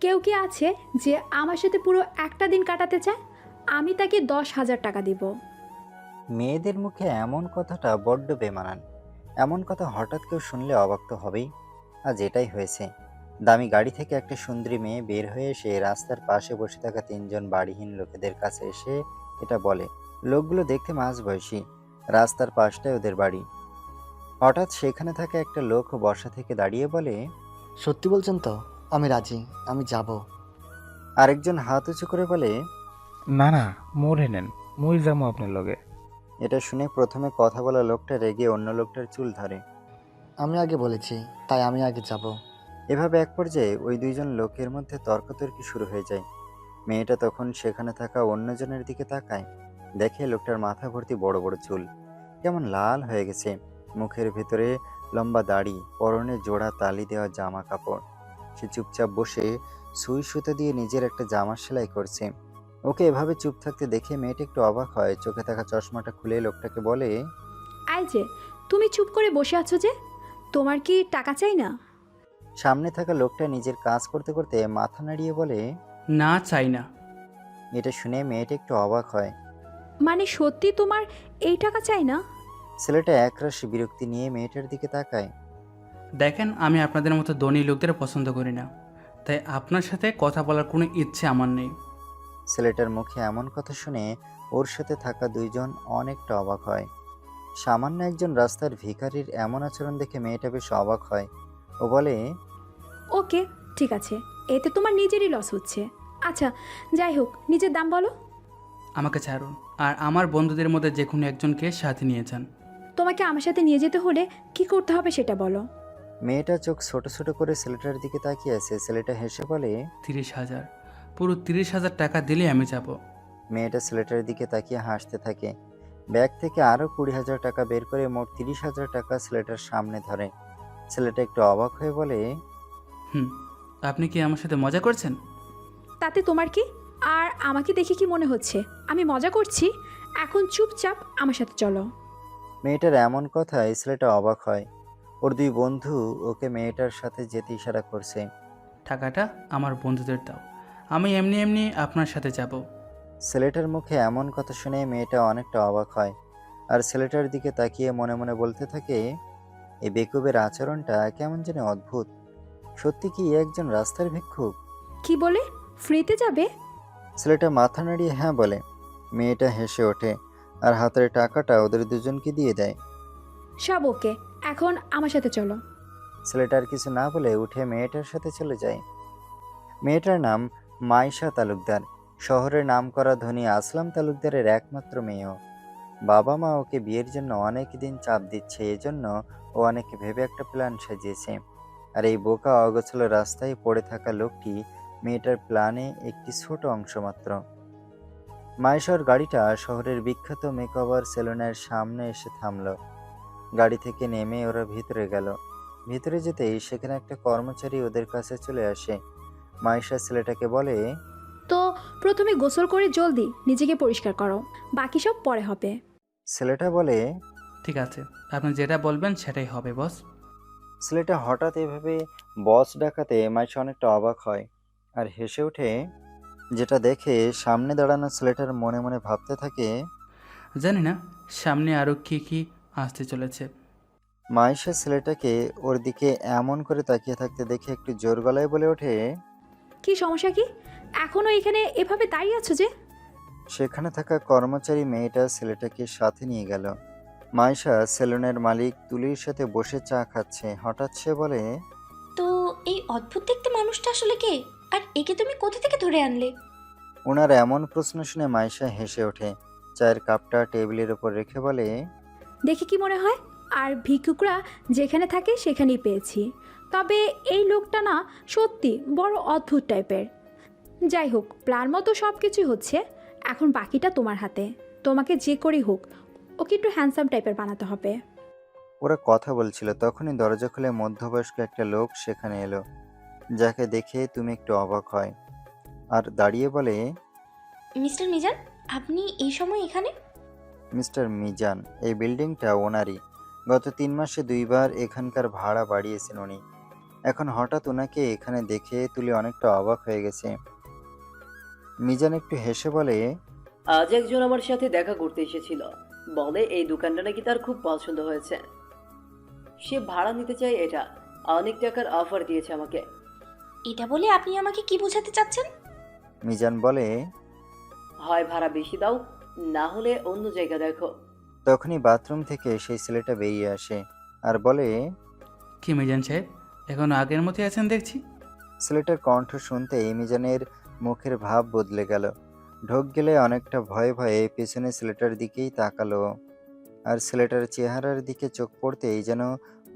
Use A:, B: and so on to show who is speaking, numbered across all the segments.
A: কেউ কি আছে যে আমার সাথে পুরো একটা দিন কাটাতে চায়? আমি তাকে 10,000 টাকা দিব।
B: মেয়েদের মুখে এমন কথাটা বড্ড বেমানান। এমন কথা হঠাৎ কেউ শুনলে অবাক তো হবেই। আজ এটাই হয়েছে। দামি গাড়ি থেকে একটা সুন্দরী মেয়ে বের হয়ে এসে রাস্তার পাশে বসে থাকা তিনজন বাড়িহীন লোকেদের কাছে এসে এটা বলে। লোকগুলো দেখতে মাঝবয়সী, রাস্তার পাশটায় ওদের বাড়ি। হঠাৎ সেখানে থাকা একটা লোক বসা থেকে দাঁড়িয়ে বলে,
C: সত্যি বলছেন তো? আমি রাজি, আমি যাব।
B: আরেকজন হাত উঁচু করে বলে,
D: না না, মোড়ে নেন, মই যাবো আপনার লগে।
B: এটা শুনে প্রথমে কথা বলা লোকটা রেগে অন্য লোকটার চুল ধরে।
C: আমি আগে বলেছি, তাই আমি আগে যাব।
B: এভাবে এক পর্যায়ে ওই দুইজন লোকের মধ্যে তর্কাতর্কি শুরু হয়ে যায়। মেয়েটা তখন সেখানে থাকা অন্যজনের দিকে তাকায়, দেখে লোকটার মাথা ভর্তি বড় বড় চুল, কেমন লাল হয়ে গেছে, মুখের ভেতরে লম্বা দাড়ি, পরনে জোড়া তালি দেওয়া জামা কাপড়। সে চুপচাপ বসে সুই সুতো দিয়ে নিজের একটা জামা সেলাই করছে। ওকে এভাবে চুপ থাকতে দেখে মেয়েটা একটু অবাক হয়, চোখে থাকা চশমাটা খুলে লোকটাকে বলে,
A: আই যে, তুমি চুপ করে বসে আছো যে? তোমার কি টাকা চাই না?
B: সামনে থাকা লোকটা নিজের কাজ করতে করতে মাথা নাড়িয়ে বলে।
E: না, চাই না।
B: এটা শুনে মেয়েটা একটু অবাক হয়।
A: মানে সত্যি তোমার এই টাকা চাই না?
B: ছেলেটা একরাশ বিরক্তি নিয়ে মেয়েটার দিকে তাকায়।
E: দেখেন, আমি আপনাদের মতো ধনী লোকদের পছন্দ করি না, তাই আপনার সাথে কথা বলার কোনো ইচ্ছে আমার নেই।
B: ছেলেটার মুখে এমন কথা শুনে ওর সাথে থাকা দুইজন অনেকটা অবাক হয়। সামান্য একজন রাস্তার ভিখারির এমন আচরণ দেখে মেয়েটা বেশ অবাক হয়। ও বলে,
A: ওকে, ঠিক আছে, এতে তোমার নিজেরই লস হচ্ছে। আচ্ছা, যাই হোক, নিজের দাম বলো।
E: আমাকে ছাড়ুন, আর আমার বন্ধুদের মধ্যে যে কোনো একজনকে সাথে নিয়ে যান।
A: তোমাকে আমার সাথে নিয়ে যেতে হলে কি করতে হবে সেটা বলো।
B: মেয়েটা চোখ ছোট ছোট করে ছেলেটার দিকে তাকিয়ে আছে। ছেলেটা হেসে বলে,
E: 30,000, পুরো 30,000 টাকা দিলে আমি যাব।
B: মেয়েটা ছেলেটার দিকে তাকিয়ে হাসতে থাকে। ব্যাগ থেকে আরো 20,000 টাকা বের করে মোট 30,000 টাকা ছেলেটার সামনে ধরে। ছেলেটা একটু অবাক হয়ে বলে,
E: হুম, আপনি কি আমার সাথে মজা করছেন?
A: তাতে তোমার কি? আর আমাকে দেখে কি মনে হচ্ছে আমি মজা করছি? এখন চুপচাপ আমার সাথে চলো।
B: মেয়েটার এমন কথায় ছেলেটা অবাক হয়। ওর দুই বন্ধু ওকে মেয়েটার সাথে যেতে ইশারা করছে।
E: টাকাটা আমার বন্ধুদের দাও, আমি এমনি এমনি আপনার সাথে যাব।
B: ছেলেটার মুখে এমন কথা শুনে মেয়েটা অনেকটা অবাক হয়, আর ছেলেটার দিকে তাকিয়ে মনে মনে বলতে থাকে, এই বেকুবের আচরণটা কেমন যেন অদ্ভুত। সত্যি কি এ একজন রাস্তার ভিক্ষুক?
A: কি বলে? ফ্রিতে যাবে?
B: ছেলেটা মাথা নাড়িয়ে হ্যাঁ বলে। মেয়েটা হেসে ওঠে আর হাতের টাকাটা ওদের দুজনকে দিয়ে দেয়।
A: সব ওকে, এখন আমার সাথে চলো।
B: ছেলেটা আর কিছু না বলে উঠে মেয়েটার সাথে চলে যায়। মেয়েটার নাম মাইশা তালুকদার, শহরের নামকরা ধনী আসলাম তালুকদারের একমাত্র মেয়েও। বাবা মা ওকে বিয়ের জন্য অনেক দিন চাপ দিচ্ছে, এজন্য ও অনেক ভেবে একটা প্ল্যান সাজিয়েছে। আর এই বোকা অগোছালো রাস্তায় পড়ে থাকা লোকটি মেয়েটার প্ল্যানে একটি ছোট অংশ মাত্র। মাইশার গাড়িটা শহরের বিখ্যাত মেকওভার সেলুনের সামনে এসে থামলো। গাড়ি থেকে নেমে ওরা ভিতরে গেল। ভিতরে যেতেই সেখানে একটা কর্মচারী ওদের কাছে চলে আসে। মাইশা ছেলেটাকে বলে,
A: তো প্রথমে গোসল করে জলদি নিজেকে পরিষ্কার করো, বাকি সব পরে হবে।
B: ছেলেটা বলে,
E: ঠিক আছে, আপনি যেটা বলবেন সেটাই হবে বস।
B: ছেলেটা হঠাৎ এভাবে বস ডাকাতে মাইশা অনেকটা অবাক হয় আর হেসে ওঠে। যেটা দেখে সামনে দাঁড়ানো ছেলেটার মনে মনে ভাবতে থাকে,
E: জানি না সামনে আরও কি কি আসতে চলেছে।
B: মাইশা ছেলেটাকে ওর দিকে এমন করে তাকিয়ে থাকতে দেখে একটু জোর গলায় বলে ওঠে।
A: কি সমস্যা কি? এখনো এখানে এভাবে দাঁড়িয়ে আছো যে?
B: সেখানে থাকা কর্মচারী মেয়েটা ছেলেটাকে সাথে নিয়ে গেল। মাইশা সেলুনের মালিক তুলির সাথে বসে চা খাচ্ছে। হঠাৎ সে বলে,
F: তো এই অদ্ভুত দেখতে মানুষটা আসলে কে? আর একে তুমি কোথা থেকে ধরে আনলে?
B: ওনার এমন প্রশ্ন শুনে মাইশা হেসে ওঠে। চায়ের কাপটা টেবিলের উপর রেখে বলে,
A: দেখে কি মনে হয়? আর ভিক্ষুকরা যেখানে থাকে সেখানেই পেয়েছি। তবে এই লোকটা না সত্যি বড় অদ্ভুত টাইপের। যাই হোক, প্ল্যান মতো সব কিছুই হচ্ছে, এখন বাকিটা তোমার হাতে। তোমাকে যে করেই হোক ওকে একটু হ্যান্ডসাম টাইপের বানাতে হবে।
B: ওরা কথা বলছিল, তখনই দরজা খুলে মধ্যবয়স্ক একটা লোক সেখানে এলো, যাকে দেখে তুমি একটু অবাক হয় আর দাঁড়িয়ে বলে,
F: মিস্টার মিজান, আপনি এই সময় এখানে?
B: মিস্টার মিজান, এই বিল্ডিংটা ওনারই। গত 3 মাসে 2 বার এখানকার ভাড়া বাড়িয়েছেন উনি। এখন হঠাৎ ওনাকে এখানে দেখে তুলি অনেকটা অবাক হয়ে গেছে। মিজান একটু হেসে বলে,
G: আজ একজন আমার সাথে দেখা করতে এসেছিল, বলে এই দোকানটা নাকি তার খুব পছন্দ হয়েছে, সে ভাড়া নিতে চায়। এটা অনেক টাকার অফার দিয়েছে আমাকে।
F: এটা বলে আপনি আমাকে কি বোঝাতে চাচ্ছেন?
B: মিজান বলে,
G: হয় ভাড়া বেশি দাও, না হলে অন্য জায়গা দেখো।
B: তখনই বাথরুম থেকে সেই ছেলেটা বেরিয়ে আসে আর বলে,
E: কি মিজান সাহেব, এখনো আগের মতোই আছেন দেখছি।
B: ছেলেটার কণ্ঠ শুনতেই মিজানের মুখের ভাব বদলে গেল। ঢোক গেলে অনেকটা ভয়ে ভয়ে পেছনে ছেলেটার দিকেই তাকালো, আর ছেলেটার চেহারার দিকে চোখ পড়তেই যেন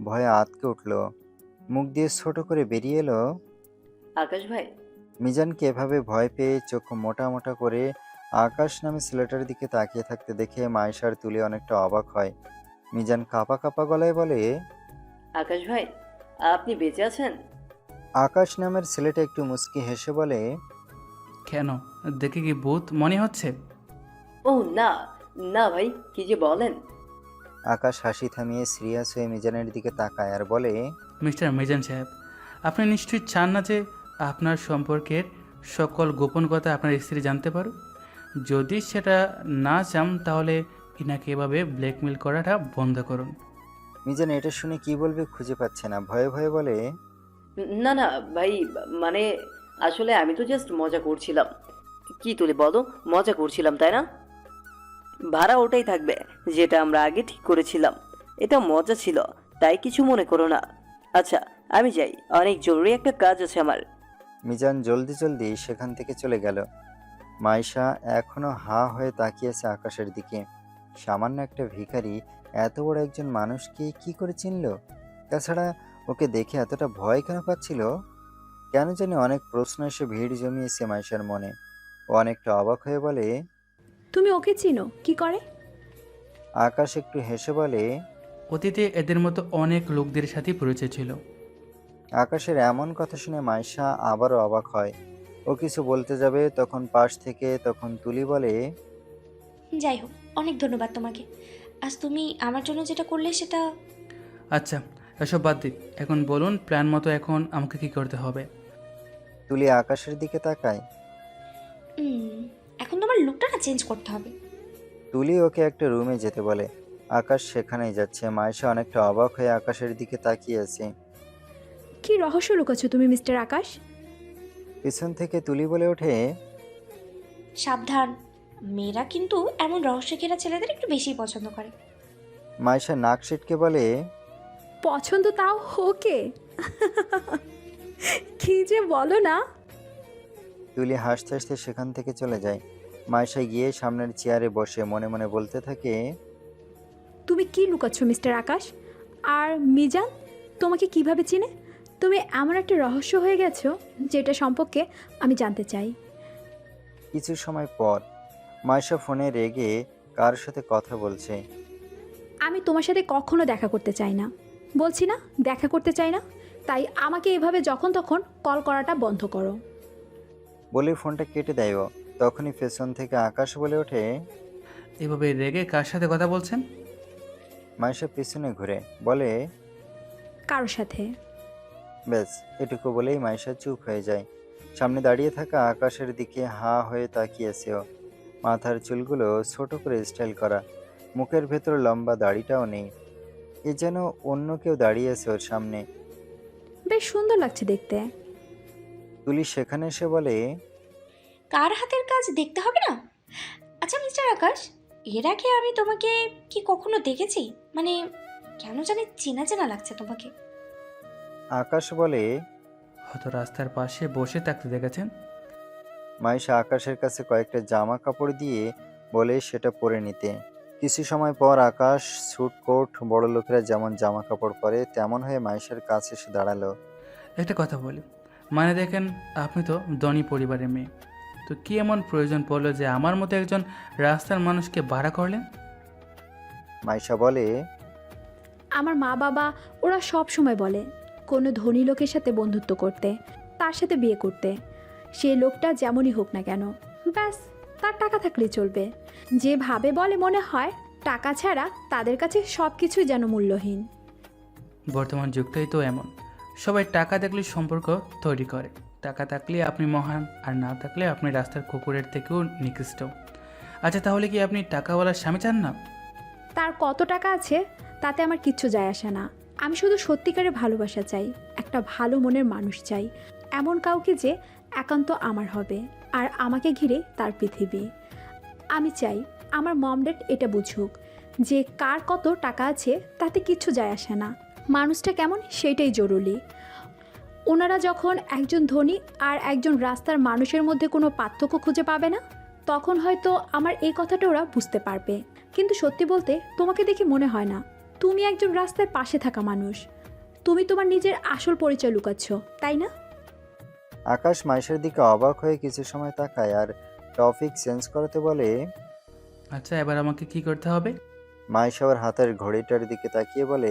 B: ভয়ে আঁতকে উঠল। মুখ দিয়ে ছোট করে বেরিয়ে এলো,
G: আকাশ ভাই।
B: মিজানকে এভাবে ভয় পেয়ে চোখ মোটা মোটা করে আকাশ নামে ছেলেটার দিকে তাকিয়ে থাকতে দেখে মাইশার তুলে অনেকটা অবাক হয়। মিজান কাঁপা কাঁপা গলায় বলে,
G: আকাশ ভাই, আপনি বেঁচে আছেন?
B: আকাশ নামের ছেলেটা একটু মুচকি হেসে বলে,
E: কেন, দেখে কি ভূত মনে হচ্ছে?
G: ও না, না ভাই, কি যে বলেন।
B: আকাশ হাসি থামিয়ে সিরিয়াস হয়ে মিজানের দিকে তাকায় আর বলে,
E: মিস্টার মিজান সাহেব, আপনি নিশ্চয়ই চান না যে আপনার সম্পর্কের সকল গোপন কথা আপনার স্ত্রী জানতে পারুক। যদি সেটা না চান তাহলে ইনাকে এভাবে ব্ল্যাকমেল করাটা বন্ধ করুন।
B: মিজান এটা শুনে কি বলবে খুঁজে পাচ্ছে না, ভয়ে ভয়ে বলে,
G: না না ভাই, মানে আসলে আমি তো জাস্ট মজা করছিলাম। কি তুলে বলো, মজা করছিলাম তাই না? ভাড়া ওটাই থাকবে যেটা আমরা আগে ঠিক করেছিলাম। এটা মজা ছিল, তাই কিছু মনে করো না। আচ্ছা আমি যাই, অনেক জরুরি একটা কাজ আছে আমার।
B: মিজান জলদি জলদি সেখান থেকে চলে গেল। মাইশা এখনো হা হয়ে তাকিয়েছে আকাশের দিকে। সামান্য একটা ভিখারি এত বড় একজন মানুষকে কি করে চিনল? তাছাড়া ওকে দেখে এতটা ভয় কেন পাচ্ছিল? কেন জানি অনেক প্রশ্ন এসে ভিড় জমিয়েছে মাইশার মনে। ও অনেকটা অবাক হয়ে বলে,
A: তুমি ওকে চিনো কি করে?
B: আকাশ একটু হেসে বলে,
E: অতীতে এদের মতো অনেক লোকদের সাথে পরিচয় ছিল।
B: আকাশের এমন কথা শুনে মাইশা আবারও অবাক হয়। ও কিছু বলতে যাবে তখন পাশ থেকে তুলি বলে,
F: যাই হোক, অনেক ধন্যবাদ তোমাকে। আজ তুমি আমার জন্য যেটা করলে সেটা...
E: আচ্ছা, এসব বাদ দিন, এখন বলুন প্ল্যান মতো এখন আমাকে কি করতে হবে?
B: তুলি আকাশের দিকে তাকায়।
F: এখন তোমার লুকটা না চেঞ্জ করতে হবে।
B: তুলি ওকে একটা রুমে যেতে বলে। আকাশ সেখানেই যাচ্ছে। মাইশা অনেকটা অবাক হয়ে আকাশের দিকে তাকিয়ে আছে।
A: কি রহস্য লুকাচ্ছ তুমি মিস্টার আকাশ?
B: পিছন থেকে তুলি বলে ওঠে,
F: সাবধান, মেয়েরা কিন্তু এমন রহস্য ঘেরা ছেলেদের একটু বেশি পছন্দ করে।
B: মাইশা নাক সিটকে বলে,
A: পছন্দ তাও ওকে? কি যে বলো না।
B: তুলি হাসতে হাসতে সেখান থেকে চলে যায়। মাইশা গিয়ে সামনের চেয়ারে বসে মনে মনে বলতে থাকে,
A: তুমি কি লুকাচ্ছ মিস্টার আকাশ? আর মিজান তোমাকে কিভাবে চিনে? তুমি এমন একটা রহস্য হয়ে গেছো যেটা সম্পর্কে আমি জানতে চাই।
B: কিছু সময় পর মাইশা ফোনে রেগে কার সাথে কথা বলছে।
A: আমি তোমার সাথে কখনো দেখা করতে চাই না, বলছি না দেখা করতে চাই না। তাই আমাকে এভাবে যখন তখন কল করাটা বন্ধ করো।
B: বলে ফোনটা কেটে দেয় ও। তখনই পেছন থেকে আকাশ বলে ওঠে,
E: এভাবে রেগে কার সাথে কথা বলছেন?
B: মাইশা পিছনে ঘুরে বলে,
A: কারোর সাথে।
B: ব্যাস এটুকু বলেই মাইশা চুপ হয়ে যায়। সামনে দাঁড়িয়ে থাকা আকাশের দিকে হা হয়ে তাকিয়েছে ও। মাথার চুলগুলো ছোট করে স্টাইল করা, মুখের ভেতর লম্বা দাড়িটাও নেই। এ যেন অন্য কেউ দাঁড়িয়ে আছে ওর সামনে।
A: বেশ সুন্দর লাগছে দেখতে।
B: তুলি সেখানে এসে বলে,
F: কার হাতের কাজ দেখতে হবে না? আচ্ছা মিস্টার আকাশ, এর আগে আমি তোমাকে কি কখনো দেখেছি? মানে কেন জানি চেনা চেনা লাগছে তোমাকে।
B: আকাশ বলে,
E: হয়তো রাস্তার পাশে বসে থাকতে দেখেছেন।
B: মাইশা আকাশের কাছে কয়েকটা জামা কাপড় দিয়ে বলে সেটা পরে নিতে। কিছু সময় পর আকাশ স্যুট কোট বড় লোকেরা যেমন জামা কাপড় পরে তেমন হয়ে মাইশার কাছে এসে দাঁড়ালো।
E: একটা কথা বলি, মানে দেখেন, আপনি তো ধনী পরিবারের মেয়ে, তো কি এমন প্রয়োজন পড়লো যে আমার মতো একজন রাস্তার মানুষকে ভাড়া করলেন?
B: মাইশা বলে,
A: আমার মা বাবা ওরা সব সময় বলে কোনো ধনী লোকের সাথে বন্ধুত্ব করতে, তার সাথে বিয়ে করতে। সে লোকটা যেমনই হোক না কেন, ব্যাস তার টাকা থাকলেই চলবে। যেভাবে বলে মনে হয় টাকা ছাড়া তাদের কাছে সব কিছুই যেন মূল্যহীন।
E: বর্তমান যুগটাই তো এমন, সবাই টাকা দেখলে সম্পর্ক তৈরি করে। টাকা থাকলে আপনি মহান, আর না থাকলে আপনি রাস্তার কুকুরের থেকেও নিকৃষ্ট। আচ্ছা, তাহলে কি আপনি টাকাওয়ালার স্বামী চান না?
A: তার কত টাকা আছে তাতে আমার কিচ্ছু যায় আসে না। আমি শুধু সত্যিকারের ভালোবাসা চাই, একটা ভালো মনের মানুষ চাই, এমন কাউকে যে একান্ত আমার হবে আর আমাকে ঘিরে তার পৃথিবী। আমি চাই আমার মম ড্যাড এটা বুঝুক যে কার কত টাকা আছে তাতে কিচ্ছু যায় আসে না, মানুষটা কেমন সেইটাই জরুরি। ওনারা যখন একজন ধনী আর একজন রাস্তার মানুষের মধ্যে কোনো পার্থক্য খুঁজে পাবে না, তখন হয়তো আমার এই কথাটা ওরা বুঝতে পারবে। কিন্তু সত্যি বলতে তোমাকে দেখে মনে হয় না তুমি একজন রাস্তার পাশে থাকা মানুষ। তুমি তোমার নিজের আসল পরিচয় লুকাচ্ছ, তাই না?
B: আকাশ মাইশার দিকে অবাক হয়ে কিছু সময় তাকায় আর টপিক চেঞ্জ করতে বলে।
E: আচ্ছা, এবার আমাকে কি করতে হবে?
B: মাইশা ওর হাতের ঘড়িটার দিকে তাকিয়ে বলে।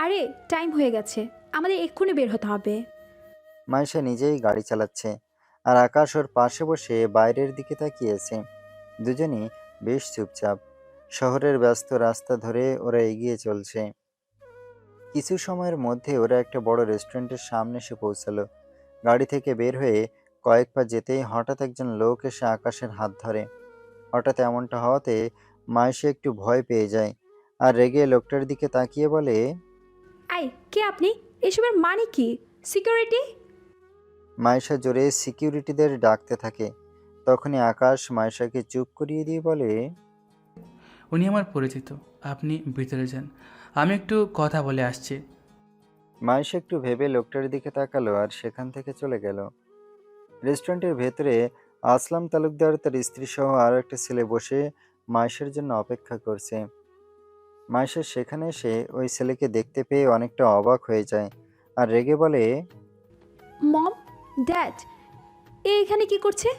A: আরে টাইম হয়ে গেছে, আমাদের এক্ষুনি বের হতে হবে।
B: মাইশা নিজেই গাড়ি চালাচ্ছে আর আকাশ ওর পাশে বসে বাইরের দিকে তাকিয়েছে। দুজনই বেশ চুপচাপ। শহরের ব্যস্ত রাস্তা ধরে ওরা এগিয়ে চলছে। কিছু সময়ের মধ্যে ওরা একটা বড় রেস্টুরেন্টের সামনে এসে পৌঁছালো। গাড়ি থেকে বের হয়ে কয়েক পা যেতেই হঠাৎ একজন লোক এসে আকাশের হাত ধরে। হঠাৎ এমনটা হওয়াতে মাইশা একটু ভয় পেয়ে যায় আর রেগে লোকটার দিকে তাকিয়ে বলে।
A: আই, কে আপনি? এসবের মানে কি? সিকিউরিটি?
B: মাইশা জোরে সিকিউরিটিদের ডাকতে থাকে। তখনই আকাশ মাইশাকে চুপ করিয়ে দিয়ে বলে।
E: উনি আমার পরিচিত, আপনি ভিতরে যান, আমি একটু কথা বলে আসছি।
B: মাইশা একটু ভেবে লোকটার দিকে তাকালো আর সেখান থেকে চলে গেল। রেস্টুরেন্টের ভেতরে আসলাম তালুকদার তার স্ত্রী সহ আরো একটা ছেলে বসে মাইশার জন্য অপেক্ষা করছে। মাইশা সেখানে এসে ওই ছেলেকে দেখতে পেয়ে অনেকটা অবাক হয়ে যায় আর রেগে বলে।
A: মম, ড্যাড, এখানে কি করছে?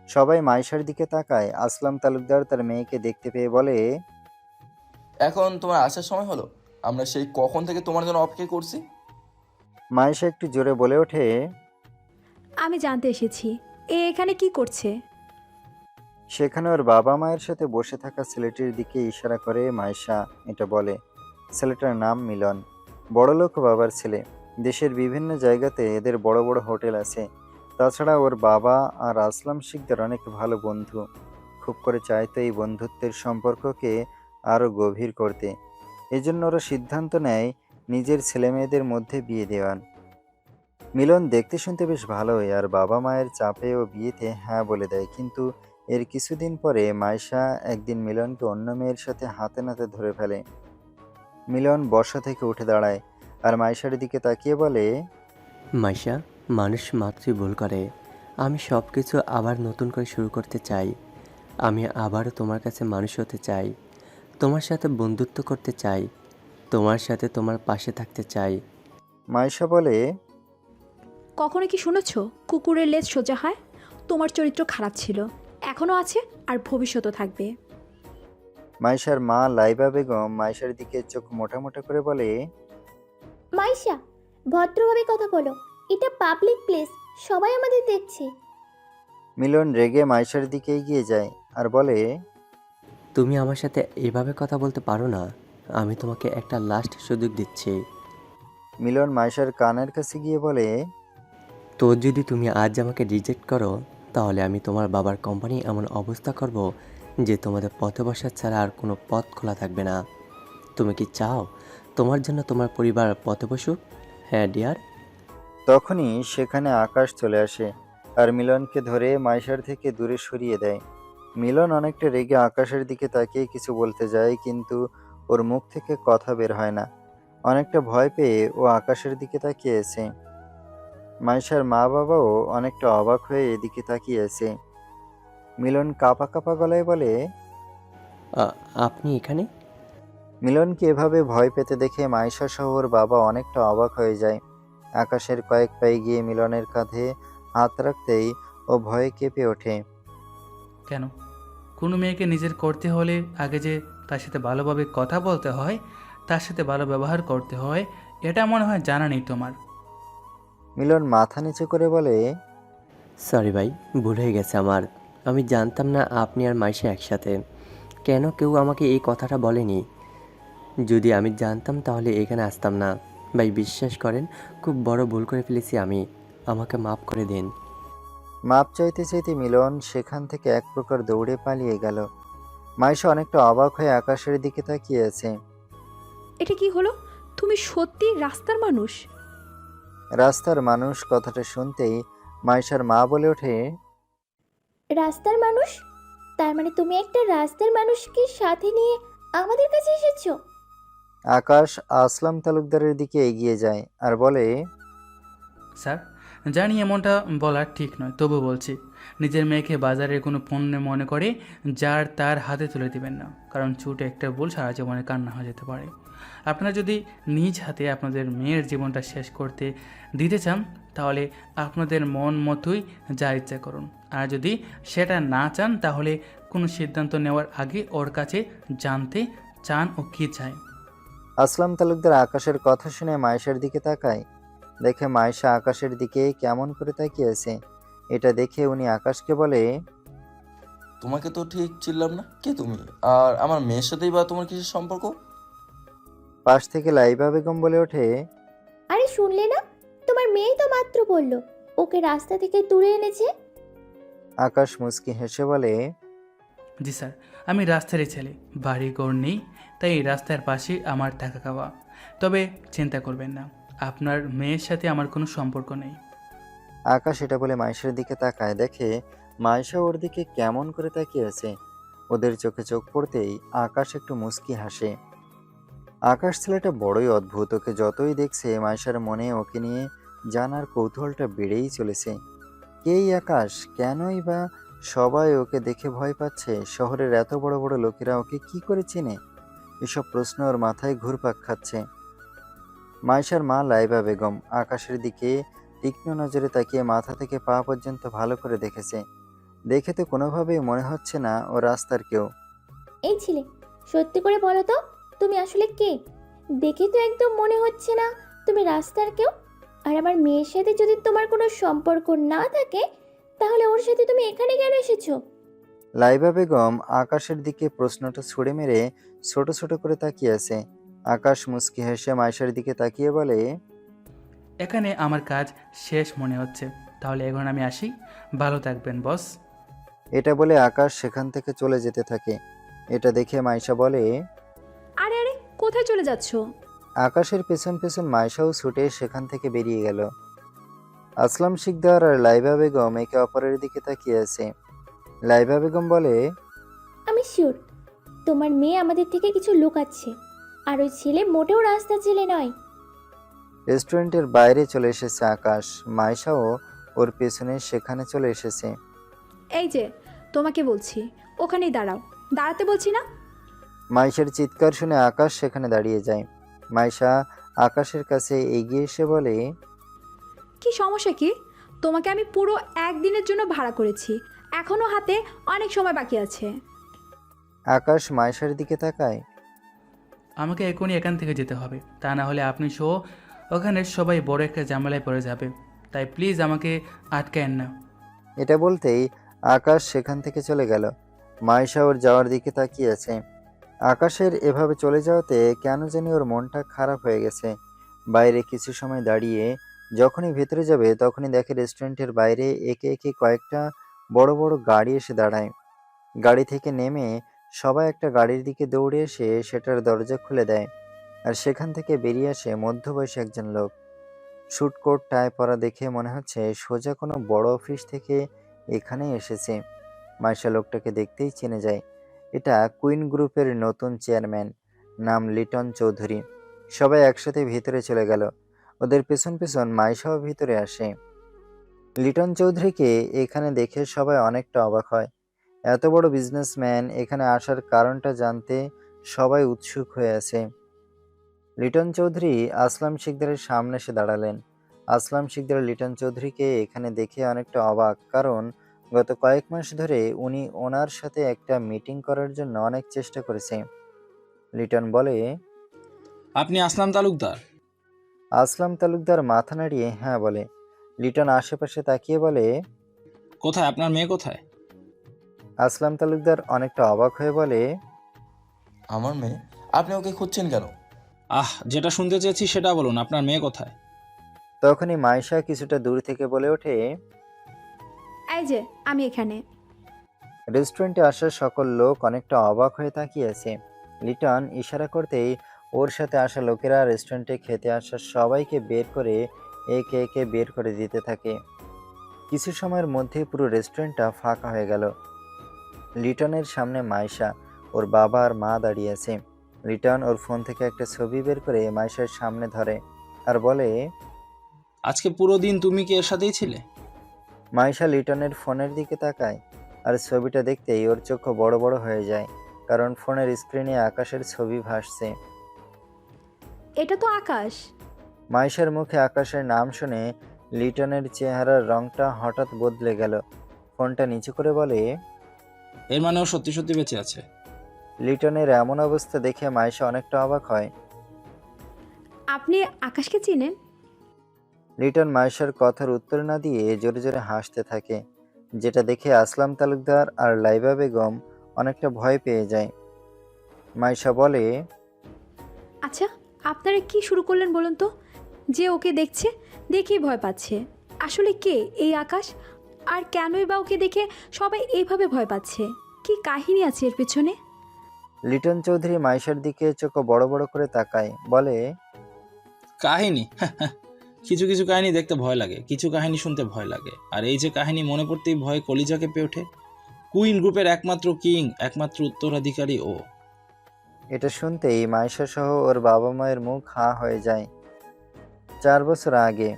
B: সবাই মাইশার দিকে তাকায়। আসলাম তালুকদার তার মেয়েকে দেখতে পেয়ে বলে।
H: এখন তোমার আসার সময় হলো? আমরা সেই কখন থেকে তোমার জন্য অপেক্ষা করছি।
B: মাইশা একটু জোরে বলে ওঠে।
A: আমি জানতে এসেছি এখানে কি করছে।
B: সেখানে ওর বাবা মায়ের সাথে বসে থাকা ছেলেটির দিকে ইশারা করে মাইশা এটা বলে। ছেলেটার নাম মিলন, বড়লোক বাবার ছেলে। দেশের বিভিন্ন জায়গাতে এদের বড় বড় হোটেল আছে। তাছাড়া ওর বাবা আর আসলাম শিকদার অনেক ভালো বন্ধু। খুব করে চাইতো এই বন্ধুত্বের সম্পর্ককে আরও গভীর করতে। এজন্য ওরা সিদ্ধান্ত নেয় নিজের ছেলে মেয়েদের মধ্যে বিয়ে দেওয়ার। মিলন দেখতে শুনতে বেশ ভালোই, আর বাবা মায়ের চাপে ও বিয়েতে হ্যাঁ বলে দেয়। কিন্তু এর কিছুদিন পরে মাইশা একদিন মিলনকে অন্য মেয়ের সাথে হাতে নাতে ধরে ফেলে। মিলন বর্ষা থেকে উঠে দাঁড়ায় আর মাইশার দিকে তাকিয়ে বলে।
I: মাইশা, মানুষ মাত্রই ভুল করে। আমি সব কিছু আবার নতুন করে শুরু করতে চাই। আমি আবারও তোমার কাছে মানুষ হতে চাই, তোমার সাথে বন্ধুত্ব করতে চাই, তোমার সাথে তোমার পাশে থাকতে চাই।
B: মাইশা বলে।
A: কখনো কি শুনেছ কুকুরের লেজ সোজা হয়? তোমার চরিত্র খারাপ ছিল, এখনও আছে আর ভবিষ্যতও থাকবে।
B: মাইশার মা লাইবা বেগম মাইশার দিকে চোখ মোটা মোটা করে বলে।
J: মাইশা, ভদ্রভাবে কথা বলো, এটা পাবলিক প্লেস, সবাই আমাদের দেখছে।
B: মিলন রেগে মাইশার দিকে এগিয়ে যায় আর বলে।
I: তুমি আমার সাথে এভাবে কথা বলতে পারো না। আমি তোমাকে একটা লাস্ট সুযোগ দিচ্ছি।
B: মিলন মাইশার কানের কাছে গিয়ে বলে।
I: তো যদি তুমি আজ আমাকে রিজেক্ট করো, তাহলে আমি তোমার বাবার কোম্পানি এমন অবস্থা করব যে তোমাদের পথে বসা ছাড়া আর কোনো পথ খোলা থাকবে না। তুমি কি চাও তোমার জন্য তোমার পরিবার পথে বসুক? হ্যাঁ ডিয়ার।
B: তখনই সেখানে আকাশ চলে আসে আর মিলনকে ধরে মাইশার থেকে দূরে সরিয়ে দেয়। মিলন অনেকটা রেগে আকাশের দিকে তাকিয়ে কিছু বলতে যায়, কিন্তু ওর মুখ থেকে কথা বের হয় না। অনেকটা ভয় পেয়ে ও আকাশের দিকে তাকিয়েছে। মাইশার মা বাবাও অনেকটা অবাক হয়ে এদিকে তাকিয়েছে। মিলন কাঁপা কাঁপা গলায় বলে।
I: আপনি এখানে?
B: মিলনকে এভাবে ভয় পেতে দেখে মাইশা সহ ওর বাবা অনেকটা অবাক হয়ে যায়। আকাশের কয়েক পায়ে গিয়ে মিলনের কাঁধে হাত রাখতেই ও ভয়ে কেঁপে ওঠে।
E: কেন? কোনো মেয়েকে নিজের করতে হলে আগে যে তার সাথে ভালোভাবে কথা বলতে হয়, তার সাথে ভালো ব্যবহার করতে হয়, এটা মনে হয় জানা নেই তোমার।
B: মিলন মাথা নিচু করে বলে।
I: সরি ভাই, ভুল হয়ে গেছে আমার। আমি জানতাম না আপনি আর মাইশা একসাথে। কেন কেউ আমাকে এই কথাটা বলেনি? যদি আমি জানতাম তাহলে এখানে আসতাম না। ভাই বিশ্বাস করেন, খুব বড় ভুল করে ফেলেছি আমি। আমাকে মাফ করে দিন।
B: মাপ চাইতে চাইতে মিলন সেখান থেকে এক প্রকার দৌড়ে পালিয়ে গেল। মাইশা অনেকটা অবাক হয়ে আকাশের দিকে তাকিয়ে আছে।
A: এটা কি হলো? তুমি সত্যি রাস্তার মানুষ?
B: রাস্তার মানুষ কথাটা শুনতেই মাইশার মা বলে ওঠে,
J: রাস্তার মানুষ? তার মানে তুমি একটা রাস্তার মানুষকে সাথে নিয়ে আমাদের কাছে এসেছো?
B: আকাশ আসলাম তালুকদারের দিকে এগিয়ে যায় আর বলে,
E: স্যার, জানি এমনটা বলা ঠিক নয়, তবু বলছি, নিজের মেয়েকে বাজারের কোনো পণ্য মনে করে যার তার হাতে তুলে দিবেন না, কারণ ছোট একটা ভুল সারা জীবনে কান্না হয়ে যেতে পারে। আপনারা যদি নিজ হাতে আপনাদের মেয়ের জীবনটা শেষ করতে দিতে চান তাহলে আপনাদের মন মতোই যা ইচ্ছা করুন, আর যদি সেটা না চান তাহলে কোনো সিদ্ধান্ত নেওয়ার আগে ওর কাছে জানতে চান ও কী চায়।
B: আসলাম তালুকদার আকাশের কথা শুনে মাইশার দিকে তাকায়। দেখে মাইশা আকাশের দিকে কেমন করে তাকিয়ে আছে। এটা দেখে উনি আকাশকে বলে,
H: তোমাকে তো ঠিক চিনলাম না, কে তুমি? আর আমার মেয়ের সাথেই বা তোমার কিসের সম্পর্ক?
B: পাশ থেকে লাইবা বেগম বলে ওঠে,
J: আরে শুনলে না, তোমার মেয়ে তো মাত্র বললো ওকে রাস্তা থেকে তুলে এনেছে।
B: আকাশ মুচকি হেসে বলে,
E: জি স্যার, আমি রাস্তারই ছেলে, বাড়ি ঘর নেই, তাই এই রাস্তার পাশে আমার থাকা খাওয়া। তবে চিন্তা করবেন না, আপনার মেয়ের সাথে আমার কোনো সম্পর্ক নেই।
B: আকাশ এটা বলে মাইশার দিকে তাকায়। দেখে মাইশা ওর দিকে কেমন করে তাকিয়ে আছে। ওদের চোখে চোখ পড়তেই আকাশ একটু মুচকি হাসে। আকাশ ছেলেটা বড়ই অদ্ভুত। ওকে যতই দেখছে মাইশার মনে ওকে নিয়ে জানার কৌতূহলটা বেড়েই চলেছে। কেই আকাশ, কেনই বা সবাই ওকে দেখে ভয় পাচ্ছে? শহরের এত বড় বড় লোকেরা ওকে কি করে চেনে? এসব প্রশ্ন ওর মাথায় ঘুরপাক খাচ্ছে। মাইশার মা লাইবা বেগম আকাশের দিকে তীক্ষ্ণ নজরে তাকিয়ে মাথা থেকে পা পর্যন্ত ভালো করে দেখেছে। দেখে তো কোনোভাবেই মনে হচ্ছে না ও রাস্তার কেউ।
J: এই ছেলে, সত্যি করে বলো তো, তুমি আসলে কে? দেখে তো একদম মনে হচ্ছে না তুমি রাস্তার কেউ। আর আমার মেয়ের সাথে যদি তোমার কোনো সম্পর্ক না থাকে তাহলে ওর সাথে তুমি এখানে কেন এসেছো?
B: লাইবা বেগম আকাশের দিকে প্রশ্নটা ছুড়ে মেরে ছোট ছোট করে তাকিয়ে আছে। আকাশ মুচকি হেসে মাইশার দিকে তাকিয়ে বলে,
E: এখানে আমার কাজ শেষ মনে হচ্ছে, তাহলে এখন আমি আসি। ভালো থাকবেন বস।
B: এটা বলে আকাশ সেখান থেকে চলে যেতে থাকে। এটা দেখে মাইশা বলে,
A: আরে আরে, কোথায় চলে যাচ্ছ?
B: আকাশের পেছন পেছন মাইশাও ছুটে সেখান থেকে বেরিয়ে গেল। আসলাম শিকদার আর লাইবা বেগম একে অপরের দিকে তাকিয়ে আছে। লাইবা বেগম বলে,
J: আমি শিওর তোমার মেয়ে আমাদের থেকে কিছু লুকাচ্ছে। আর ওই ছেলে মোটেও রাস্তার ছেলে নয়।
B: রেস্টুরেন্টের বাইরে চলে এসেছে আকাশ। মাইশাও ওর পেছনে সেখানে চলে এসেছে।
A: এই যে, তোমাকে বলছি ওখানেই দাঁড়াও। দাঁড়াতে বলছি না?
B: মাইশার চিৎকার শুনে আকাশ সেখানে দাঁড়িয়ে যায়। মাইশা আকাশের কাছে এগিয়ে এসে বলে,
A: কি সমস্যা কি? তোমাকে আমি পুরো একদিনের জন্য ভাড়া করেছি, এখনও হাতে অনেক সময় বাকি আছে।
B: আকাশ মাইশার দিকে তাকায়।
E: আমাকে এখনই এখান থেকে যেতে হবে, তা না হলে আপনি সহ ওখানে সবাই বড় একটা ঝামেলায় পড়ে যাবে। তাই প্লিজ আমাকে আটকায়েন না।
B: এটা বলতেই আকাশ সেখান থেকে চলে গেল। মাইশা ওর যাওয়ার দিকে তাকিয়ে আছে। আকাশের এভাবে চলে যাওয়াতে কেন জানি ওর মনটা খারাপ হয়ে গেছে। বাইরে কিছু সময় দাঁড়িয়ে যখনই ভেতরে যাবে তখনই দেখে রেস্টুরেন্টের বাইরে একে একে কয়েকটা বড় বড় গাড়ি এসে দাঁড়ায়। গাড়ি থেকে নেমে সবাই একটা গাড়ির দিকে দৌড়ে এসে সেটার দরজা খুলে দেয়। আর সেখান থেকে বেরিয়ে আসে মধ্যবয়সী একজন লোক। স্যুট কোট টাই পরা দেখে মনে হচ্ছে সোজা কোনো বড় অফিস থেকে এখানেই এসেছে। মাইশা লোকটাকে দেখতেই চিনে যায়। এটা কুইন গ্রুপের নতুন চেয়ারম্যান, নাম লিটন চৌধুরী। সবাই একসাথে ভিতরে চলে গেল। ওদের পেছন পেছন মাইশাও ভিতরে আসে। লিটন চৌধুরীকে এখানে দেখে সবাই অনেকটা অবাক হয়। এত বড় বিজনেসম্যান এখানে আসার কারণটা জানতে সবাই উৎসুক হয়ে আছে। লিটন চৌধুরী আসলাম শিকদারের সামনে এসে দাঁড়ালেন। আসলাম শিকদার লিটন চৌধুরীকে এখানে দেখে অনেকটা অবাক, কারণ গত কয়েক মাস ধরে উনি ওনার সাথে একটা মিটিং করার জন্য অনেক চেষ্টা করেছে। লিটন বলে,
K: আপনি আসলাম তালুকদার?
B: আসলাম তালুকদার মাথা নাড়িয়ে হ্যাঁ বলে। লিটন আশেপাশে তাকিয়ে বলে,
K: কোথায় আপনার মেয়ে, কোথায়?
B: আসলাম তালুকদার অনেকটা অবাক হয়ে বলে,
H: আমার মেয়ে? আপনি ওকে খুঁজছেন কেন?
K: যেটা শুনতে চেয়েছি সেটা বলুন, আপনার মেয়ে কোথায়?
B: তখনই মাইশা কিছুটা দূর থেকে বলে ওঠে,
A: এই যে আমি এখানে।
B: রেস্টুরেন্টে আসা সকল লোক অনেকটা অবাক হয়ে তাকিয়ে আছে। লিটন ইশারা করতেই ওর সাথে আসা লোকেরা রেস্টুরেন্টে খেতে আসা সবাইকে বের করে একে একে বের করে দিতে থাকে। কিছু সময়ের মধ্যে পুরো রেস্টুরেন্টটা ফাঁকা হয়ে গেল। লিটনের সামনে মাইশা, ওর বাবা আর মা দাঁড়িয়ে আছে। লিটন ওর ফোন থেকে একটা ছবি বের করে মাইশার সামনে ধরে আর বলে,
K: আজকে পুরো দিন তুমি কি এর সাথেই ছিলে?
B: মাইশা লিটনের ফোনের দিকে তাকায় আর ছবিটা দেখতেই ওর চোখ বড় বড় হয়ে যায়, কারণ ফোনের স্ক্রিনে আকাশের ছবি ভাসছে।
A: এটা তো আকাশ।
B: মাইশার মুখে আকাশের নাম শুনে লিটনের চেহারার রংটা হঠাৎ বদলে গেল। ফোনটা নিচু করে বলে,
K: এর মানে ও সত্যি সত্যি বেঁচে আছে?
B: লিটনের এমন অবস্থা দেখে মাইশা অনেকটা অবাক হয়।
A: আপনি আকাশকে চিনেন?
B: লিটন মাইশার কথার উত্তর না দিয়ে জোরে জোরে হাসতে থাকে, যেটা দেখে আসলাম তালুকদার আর লাইবা বেগম অনেকটা ভয় পেয়ে যায়। মাইশা বলে,
A: আচ্ছা, আপনারা কি শুরু করলেন বলুন তো? যে ওকে দেখছে দেখেই ভয় পাচ্ছে। আসলে কে এই আকাশ? আর কেনই বা ওকে দেখে সবাই এইভাবে ভয় পাচ্ছে? কি কাহিনী আছে এর পেছনে?
B: লিটন চৌধুরী মাইশার দিকে চোখ বড় বড় করে তাকায়, বলে,
K: কাহিনী? কিছু কিছু কাহিনী দেখতে ভয় লাগে, কিছু কাহিনী শুনতে ভয় লাগে। আর এই যে কাহিনী মনে পড়তেই ভয়ে কলিজা কেঁপে ওঠে। কুইন গ্রুপের একমাত্র কিং, একমাত্র উত্তরাধিকারী ও।
B: এটা শুনতেই মাইশা সহ ওর বাবা মায়ের মুখ হাঁ হয়ে যায়। 4 বছর আগে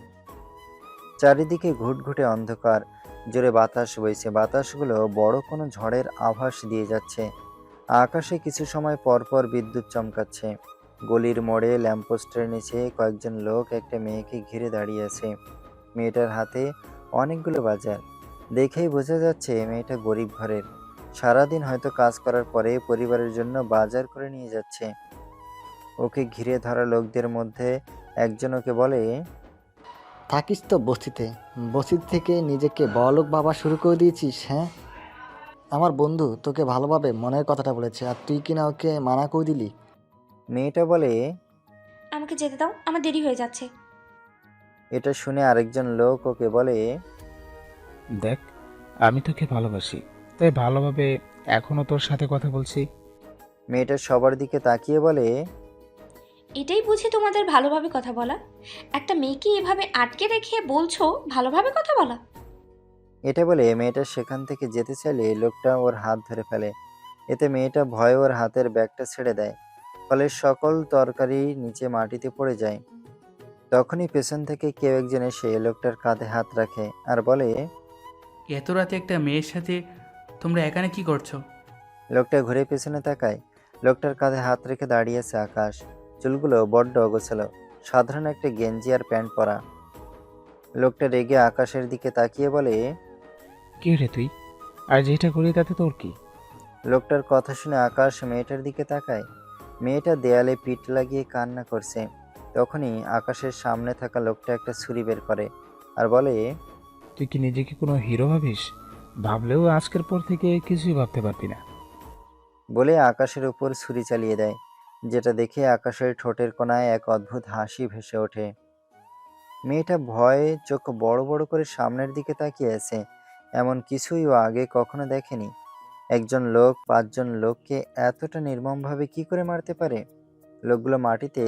B: চারিদিকে ঘুটঘুটে অন্ধকার, জোরে বাতাস বইছে। বাতাসগুলো বড় কোনো ঝড়ের আভাস দিয়ে যাচ্ছে। আকাশে কিছু সময় পর পর বিদ্যুৎ চমকাচ্ছে। গলির মোড়ে ল্যাম্পপোস্টের নিচে কয়েকজন লোক একটা মেয়েকে ঘিরে দাঁড়িয়ে আছে। মেয়েটার হাতে অনেকগুলো বাজার। দেখেই বোঝা যাচ্ছে মেয়েটা গরিব ঘরের। সারাদিন হয়তো কাজ করার পরে পরিবারের জন্য বাজার করে নিয়ে যাচ্ছে। ওকে ঘিরে ধরা লোকদের মধ্যে একজন ওকে বলে,
C: থাকিস তো বস্তিতে, বস্তি থেকে নিজেকে বড়লোক ভাবা শুরু করে দিয়েছিস, হ্যাঁ? আমার বন্ধু তোকে ভালোভাবে মনের কথাটা বলেছে, আর তুই কিনা ওকে মানা করে দিলি।
B: মেয়েটা বলে,
F: আমাকে যেতে দাও, আমার দেরি হয়ে যাচ্ছে।
B: এটা শুনে আরেকজন লোক ওকে বলে,
D: দেখ, আমি তোকে ভালোবাসি, তাই ভালোভাবে এখনো তোর সাথে কথা বলছি।
B: মেয়েটা সবার দিকে তাকিয়ে বলে,
F: এটাই বুঝি তোমাদের ভালোভাবে কথা বলা? একটা মেয়েকে এভাবে আটকে রেখে বলছো ভালোভাবে কথা বলা?
B: এটা বলে মেয়েটা সেখান থেকে যেতে চাইলে লোকটা ওর হাত ধরে ফেলে। এতে মেয়েটা ভয়ে ওর হাতের ব্যাগটা ছেড়ে দেয়, ফলে সকল তরকারি নিচে মাটিতে পড়ে যায়। তখনই পেছন থেকে কেউ একজন এসে লোকটার কাঁধে হাত রাখে আর বলে,
E: এত রাতে একটা মেয়ের সাথে তোমরা এখানে কি করছো?
B: লোকটা ঘুরে পেছনে তাকায়। লোকটার কাঁধে হাত রেখে দাঁড়িয়ে আছে আকাশ। চুলগুলো বড্ড অগোছালো, সাধারণ একটা গেঞ্জি আর প্যান্ট পরা। লোকটা রেগে আকাশের দিকে তাকিয়ে বলে,
D: কে রে তুই? আর যেটা করি তাতে তোর কি?
B: লোকটার কথা শুনে আকাশ মেয়েটার দিকে তাকায়। মেয়েটা দেয়ালে পিঠ লাগিয়ে কান্না করছে। তখনই আকাশের সামনে থাকা লোকটা একটা ছুরি বের করে আর বলে,
D: তুই কি নিজেকে কোনো হিরো ভাবিস? ভাবলেও আজকের পর থেকে কিছুই ভাবতে পারবি না।
B: বলে আকাশের উপর ছুরি চালিয়ে দেয়, যেটা দেখে আকাশের ঠোঁটের কোণায় এক অদ্ভুত হাসি ভেসে ওঠে। মেয়েটা ভয়ে চোখ বড় বড় করে সামনের দিকে তাকিয়ে আছে। এমন কিছুই ও আগে কখনো দেখেনি। একজন লোক 5 জন লোককে এতটা নির্মমভাবে কি করে মারতে পারে? লোকগুলো মাটিতে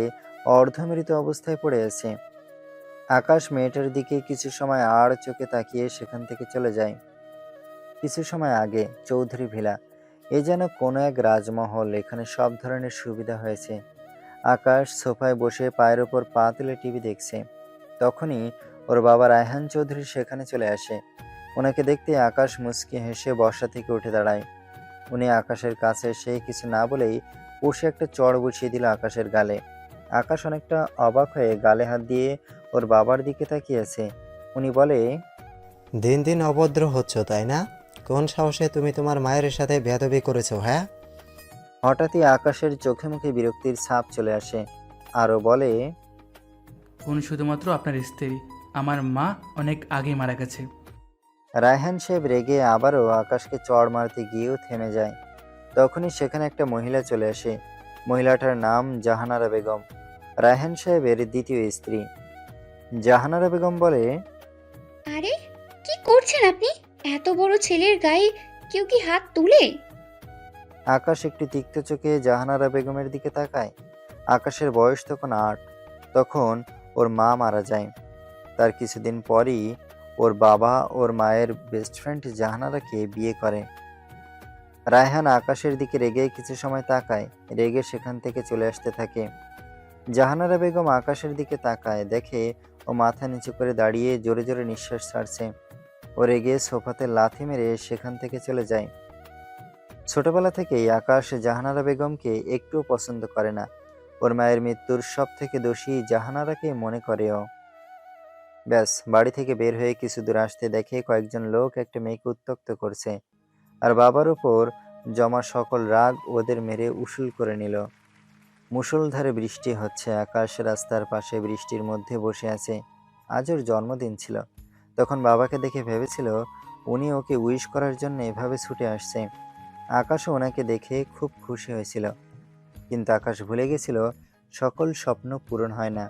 B: অর্ধমৃত অবস্থায় পড়ে আছে। আকাশ মেয়েটার দিকে কিছু সময় আর চোখে তাকিয়ে সেখান থেকে চলে যায়। কিছু সময় আগে চৌধুরী ভিলা, এ যেন কোনো এক রাজমহল। এখানে সব ধরনের সুবিধা হয়েছে। আকাশ সোফায় বসে পায়ের ওপর পা তুলে টিভি দেখছে। তখনই ওর বাবা রায়হান চৌধুরী সেখানে চলে আসে। ওনাকে দেখতে আকাশ মুচকি হেসে বসা থেকে উঠে দাঁড়ায়। উনি আকাশের কাছে এসে কিছু না বলেই কষে একটা চড় বসিয়ে দিল আকাশের গালে। আকাশ অনেকটা অবাক হয়ে গালে হাত দিয়ে ওর বাবার দিকে তাকিয়ে আছে। উনি বলে,
L: দিন দিন অভদ্র হচ্ছ, তাই না? কোন সাহসে তুমি তোমার মায়ের সাথে বেয়াদবি করেছো, হ্যাঁ?
B: হঠাৎই আকাশের চোখে মুখে বিরক্তির ছাপ চলে আসে। আরও বলে,
E: উনি শুধুমাত্র আপনার স্ত্রী, আমার মা অনেক আগে মারা গেছে।
B: রায়হান সাহেব রেগে আবারও আকাশকে চড় মারতে গিয়েও থেমে যায়। তখনই সেখানে একটা মহিলা চলে আসে। মহিলাটার নাম জাহানারা বেগম, রায়হান সাহেবের দ্বিতীয় স্ত্রী। জাহানারা বেগম বলে,
F: আরে কি করছেন আপনি? এত বড় ছেলের গায়ে কেউ কি হাত তুলে?
B: আকাশ একটু তিক্ত চোখে জাহানারা বেগমের দিকে তাকায়। আকাশের বয়স তখন 8। তখন ওর মা মারা যায়। তার কিছুদিন পরই ওর বাবা ওর মায়ের বেস্ট ফ্রেন্ড জাহানারাকে বিয়ে করে। রায়হান আকাশের দিকে রেগে কিছু সময় তাকায়, রেগে সেখান থেকে চলে আসতে থাকে। জাহানারা বেগম আকাশের দিকে তাকায়, দেখে ও মাথা নিচু করে দাঁড়িয়ে জোরে জোরে নিঃশ্বাস ছাড়ছে। ও রেগে সোফাতে লাথি মেরে সেখান থেকে চলে যায়। ছোটবেলা থেকেই আকাশ জাহানারা বেগমকে একটুও পছন্দ করে না। ওর মায়ের মৃত্যুর সব থেকে দোষী জাহানারাকে মনে করে ও। ব্যাস, বাড়ি থেকে বের হয়ে কিছু দূর আসতে দেখে কয়েকজন লোক একটা মেয়েকে উত্ত্যক্ত করছে, আর বাবার উপর জমা সকল রাগ ওদের মেরে উসুল করে নিল। মুষলধারে বৃষ্টি হচ্ছে। আকাশ রাস্তার পাশে বৃষ্টির মধ্যে বসে আছে। আজ ওর জন্মদিন ছিল। তখন বাবাকে দেখে ভেবেছিল উনি ওকে উইশ করার জন্য এভাবে ছুটে আসছে। আকাশও ওনাকে দেখে খুব খুশি হয়েছিল, কিন্তু আকাশ ভুলে গেছিল সকল স্বপ্ন পূরণ হয় না।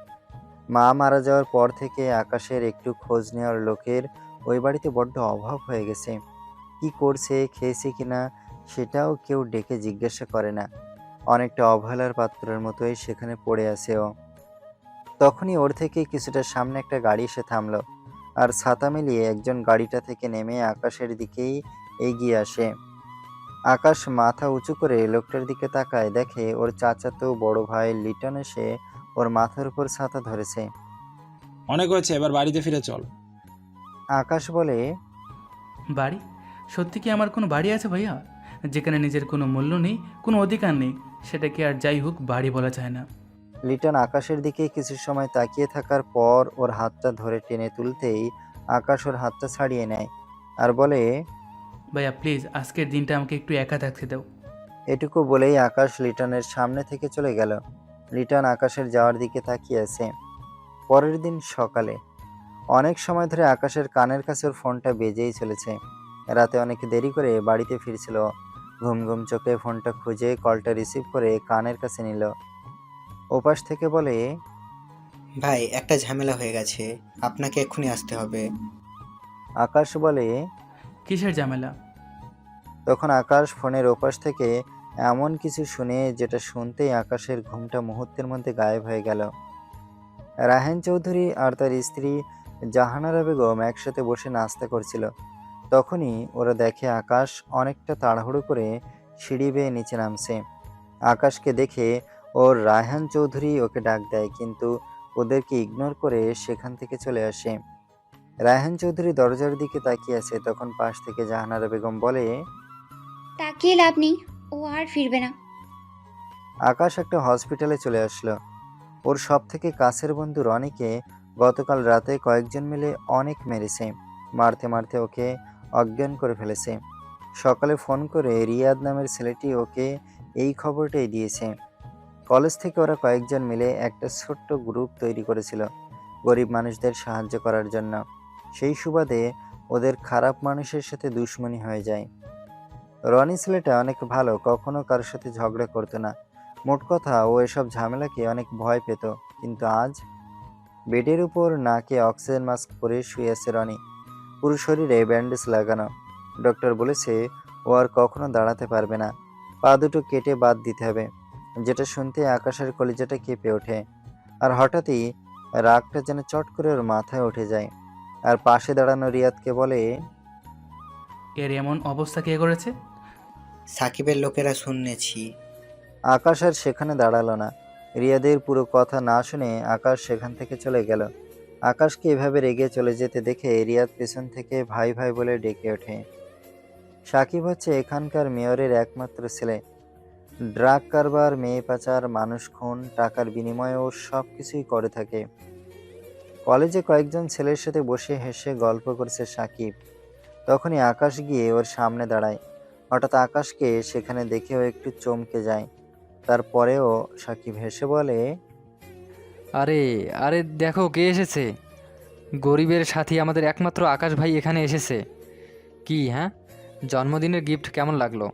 B: মা মারা যাওয়ার পর থেকে আকাশের একটু খোঁজ নেওয়ার লোকের ওই বাড়িতে বড্ড অভাব হয়ে গেছে। কি করছে, খেয়েছে কিনা সেটাও কেউ ডেকে জিজ্ঞাসা করে না। অনেকটা অবহেলার পাত্রের মতোই সেখানে পড়ে আছে ও। তখনই ওর থেকে কিছুটা সামনে একটা গাড়ি এসে থামলো, আর ছাতা মিলিয়ে একজন গাড়িটা থেকে নেমে আকাশের দিকেই এগিয়ে আসে। আকাশ মাথা উঁচু করে লোকটার দিকে তাকায়, দেখে ওর চাচাতো বড় ভাই লিটন এসে ওর মাথার উপর ছাতা ধরেছে।
K: অনেক হয়েছে, এবার বাড়িতে ফিরে চল।
B: আকাশ বলে,
E: বাড়ি? সত্যি কি আমার কোনো বাড়ি আছে ভাইয়া? যেখানে নিজের কোনো মূল্য নেই, কোনো অধিকার নেই, সেটাকে আর যাই হোক বাড়ি বলা যায় না।
B: লিটন আকাশের দিকে কিছু সময় তাকিয়ে থাকার পর ওর হাতটা ধরে টেনে তুলতেই আকাশ ওর হাতটা ছাড়িয়ে নেয় আর বলে,
E: ভাইয়া প্লিজ আজকের দিনটা আমাকে একটু একা থাকতে দাও।
B: এটুকু বলেই আকাশ লিটনের সামনে থেকে চলে গেল। লিটন আকাশের যাওয়ার দিকে তাকিয়ে আছে। পরের দিন সকালে অনেক সময় ধরে আকাশের কানের কাছে ওর ফোনটা বেজেই চলেছে। রাতে অনেক দেরি করে বাড়িতে ফিরছিল। ঘুম ঘুম চোখে ফোনটা খুঁজে কলটা রিসিভ করে কানের কাছে নিল। ওপাশ থেকে বলে,
L: ভাই, একটা ঝামেলা হয়ে গেছে, আপনাকে এক্ষুনি আসতে হবে।
B: আকাশ বলে,
E: কিসের ঝামেলা?
B: তখন আকাশ ফোনের ওপাশ থেকে এমন কিছু শুনে যেটা শুনতেই আকাশের ঘুমটা মুহূর্তের মধ্যে গায়েব হয়ে গেল। রায়হান চৌধুরী আর তার স্ত্রী জাহানারা বেগম একসাথে বসে নাস্তা করছিল। তখনই ওরা দেখে আকাশ অনেকটা তাড়াহুড়ো করে সিঁড়ি বেয়ে নিচে নামছে। আকাশকে দেখে ওর রায়হান চৌধুরী ওকে ডাক দেয়, কিন্তু ওদেরকে ইগনোর করে সেখান থেকে চলে আসে। রায়হান চৌধুরী দরজার দিকে তাকিয়ে আছে। তখন পাশ থেকে জাহানারা বেগম বলে,
F: তাকিয়ে লাভ নেই, ও আর ফিরবে না।
B: আকাশ একটা হসপিটালে চলে আসলো। ওর সব থেকে কাছের বন্ধু রনিকে গতকাল রাতে কয়েকজন মিলে অনেক মেরেছে। মারতে মারতে ওকে অজ্ঞান করে ফেলেছে। সকালে ফোন করে রিয়াদ নামের ছেলেটি ওকে এই খবরটাই দিয়েছে। কলেজ থেকে ওরা কয়েকজন মিলে একটা ছোট্ট গ্রুপ তৈরি করেছিল গরিব মানুষদের সাহায্য করার জন্য। সেই সুবাদে ওদের খারাপ মানুষের সাথে দুশ্মনী হয়ে যায়। রনি ছেলেটা অনেক ভালো, কখনো কারোর সাথে ঝগড়া করতো না। মোট কথা ও এসব ঝামেলাকে অনেক ভয় পেত। কিন্তু আজ বেডের উপর নাকে অক্সিজেন মাস্ক পরে শুয়ে আছে রনি, পুরো শরীরে ব্যান্ডেজ লাগানো। ডক্টর বলেছে ও আর কখনো দাঁড়াতে পারবে না, পা দুটো কেটে বাদ দিতে হবে। যেটা শুনতে আকাশের কলিজাটা কেঁপে ওঠে, আর হঠাৎই রাগটা যেন চট করে ওর মাথায় উঠে যায়। আর পাশে দাঁড়ানো রিয়াদকে বলে,
E: এর এমন অবস্থা কে করেছে?
L: সাকিবের লোকেরা শুনেছি।
B: আকাশ আর সেখানে দাঁড়ালো না। রিয়াদের পুরো কথা না শুনে আকাশ সেখান থেকে চলে গেল। আকাশকে এভাবে রেগে চলে যেতে দেখে রিয়াদ পেছন থেকে ভাই ভাই বলে ডেকে ওঠে। সাকিব হচ্ছে এখানকার মেয়রের একমাত্র ছেলে। ড্রাগ কারবার, মেয়ে পাচার, মানুষ খুন, টাকার বিনিময়ে ও সব কিছুই করে থাকে। কলেজে কয়েকজন ছেলের সাথে বসে হেসে গল্প করছে সাকিব। তখনই আকাশ গিয়ে ওর সামনে দাঁড়ায়। হঠাৎ আকাশকে সেখানে দেখেও একটু চমকে যায়। তারপরেও সাকিব হেসে বলে,
M: আরে আরে দেখো কে এসেছে! গরিবের সাথী আমাদের একমাত্র আকাশ ভাই এখানে এসেছে। কি হ্যাঁ, জন্মদিনের গিফট কেমন লাগলো?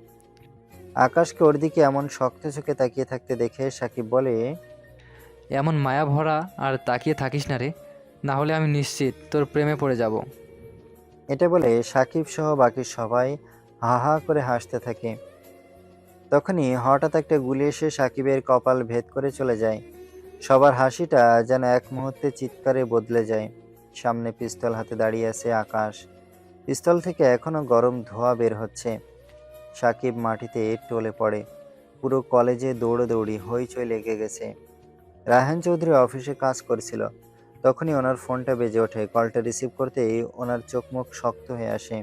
B: আকাশকে ওর দিকে এমন শক্ত চোখে তাকিয়ে থাকতে দেখে সাকিব বলে,
M: এমন মায়া ভরা আর তাকিয়ে থাকিস না রে, না হলে আমি নিশ্চিত তোর প্রেমে পড়ে যাব।
B: এটা বলে সাকিব সহ বাকি সবাই হা হা করে হাসতে থাকে। তখনই হঠাৎ একটা গুলি এসে সাকিবের কপাল ভেদ করে চলে যায়। সবার হাসিটা যেন এক মুহূর্তে চিৎকারে বদলে যায়। সামনে পিস্তল হাতে দাঁড়িয়ে আছে আকাশ। পিস্তল থেকে এখনো গরম ধোঁয়া বের হচ্ছে। সাকিব মাটিতে টলে পড়ে। পুরো কলেজে দৌড়োদৌড়ি হইচই লেগে গেছে। রায়হান চৌধুরী অফিসে কাজ করছিল। তখনই ওনার ফোনটা বেজে ওঠে। কলটা রিসিভ করতেই ওনার চোখ মুখ শক্ত হয়ে আসে।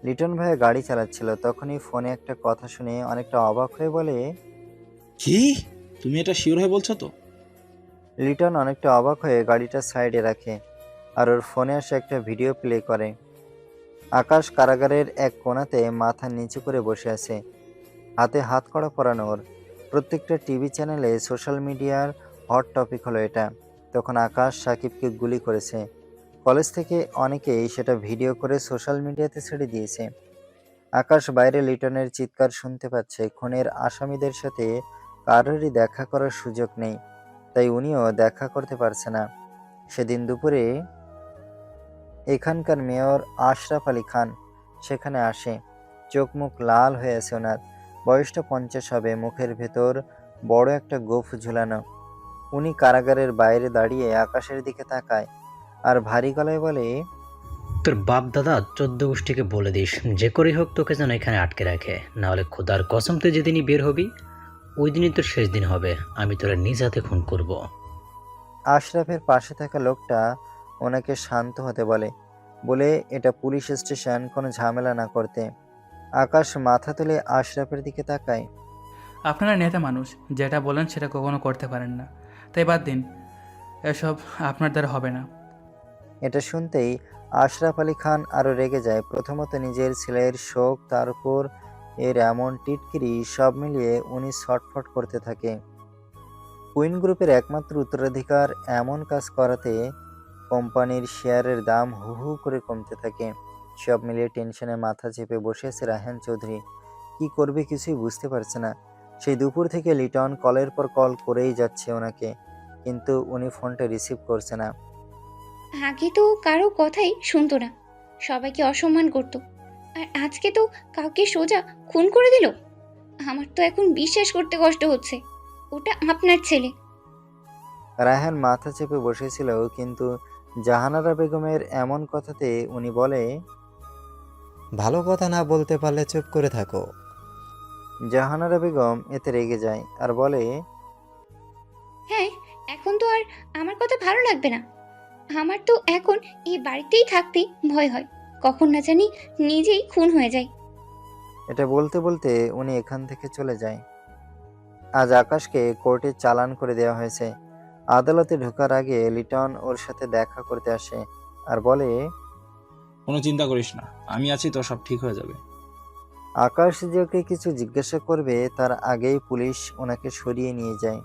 B: লিটন ভাইয়া গাড়ি চালাচ্ছিল। তখনই ফোনে একটা কথা শুনে অনেকটা অবাক হয়ে বলে,
K: কি, তুমি এটা শিওর হয়ে বলছো তো?
B: লিটন অনেকটা অবাক হয়ে গাড়িটা সাইডে রাখে আর ওর ফোনে আসে একটা ভিডিও প্লে করে। আকাশ কারাগারের এক কোণাতে মাথা নিচু করে বসে আছে, হাতে হাত কড়া পরানো ওর। প্রত্যেকটা টিভি চ্যানেলে, সোশ্যাল মিডিয়ার হট টপিক হলো এটা। তখন আকাশ সাকিবকে গুলি করেছে। কলেজ থেকে অনেকেই সেটা ভিডিও করে সোশ্যাল মিডিয়াতে ছেড়ে দিয়েছে। আকাশ বাইরে লিটনের চিৎকার শুনতে পাচ্ছে। খুনের আসামিদের সাথে কারোরই দেখা করার সুযোগ নেই, তাই উনিও দেখা করতে পারছে না। সেদিন দুপুরে এখানকার মেয়র আশরাফ আলী খান সেখানে আসে। চোখ মুখ লাল হয়ে আছে ওনার। বয়সটা 50 হবে। মুখের ভেতর বড় একটা গোঁফ ঝুলানো। উনি কারাগারের বাইরে দাঁড়িয়ে আকাশের দিকে তাকায় আর ভারী গলায় বলে,
N: তোর বাপ দাদা 14 গোষ্ঠীকে বলে দিস যে করেই হোক তোকে যেন এখানে আটকে রাখে, না হলে খোদার কসম তুই যেদিনই বের হবি ওই দিনই তোর শেষ দিন হবে। আমি তোরা নিজ হাতে খুন করব।
B: আশরাফের পাশে থাকা লোকটা ওনাকে শান্ত হতে বলে, বলে এটা পুলিশ স্টেশন, কোনো ঝামেলা না করতে। আকাশ মাথা তুলে আশরাফের দিকে তাকায়।
E: আপনারা নেতা মানুষ, যেটা বলেন সেটা কখনো করতে পারেন না, তাই বাদ দিন, এসব আপনার দ্বারা হবে না।
B: এটা শুনতেই আশরাফ আলী খান আরও রেগে যায়। প্রথমত নিজের ছেলের শোক, তার উপর এর এমন টিটকিরি, সব মিলিয়ে উনি ছটফট করতে থাকে। কুইন গ্রুপের একমাত্র উত্তরাধিকার এমন কাজ করাতে কোম্পানির শেয়ারের দাম হু হু করে কমতে থাকে। সব মিলিয়ে টেনশনে মাথা চেপে বসে আছে রায়হান চৌধুরী। কি করবে কিছুই বুঝতে পারছে না। সেই দুপুর থেকে লিটন কলের পর কল করেই যাচ্ছে ওনাকে, কিন্তু উনি ফোনটা রিসিভ করছে না।
F: আগে তো কারো কথাই শুনতো না, সবাইকে অসম্মান করতো, আর আজকে তো কাউকে সোজা খুন করে দিল। আমার তো এখন বিশ্বাস করতে কষ্ট হচ্ছে ওটা আপনার ছেলে।
B: রায়হান মাথা চেপে বসেছিল, কিন্তু জাহানারা বেগমের এমন কথাতে উনি বলে,
L: ভালো কথা না বলতে পারলে চুপ করে থাকো।
B: জাহানারা বেগম এতে রেগে যায় আর বলে,
F: হ্যাঁ, এখন তো আর আমার কথা ভালো লাগবে না। আমার তো এখন এই বাড়িতেই থাকতে ভয় হয়, কখন না জানি নিজেই খুন হয়ে যায়।
B: এটা বলতে বলতে উনি এখান থেকে চলে যায়। আজ আকাশকে কোর্টে চালান করে দেওয়া হয়েছে। আদালতে ঢোকার আগে লিটন ওর সাথে দেখা করতে আসে আর বলে,
K: কোনো চিন্তা করিস না, আমি আছি, তো সব ঠিক হয়ে যাবে।
B: আকাশ যে ওকে কিছু জিজ্ঞাসা করবে তার আগেই পুলিশ ওনাকে সরিয়ে নিয়ে যায়।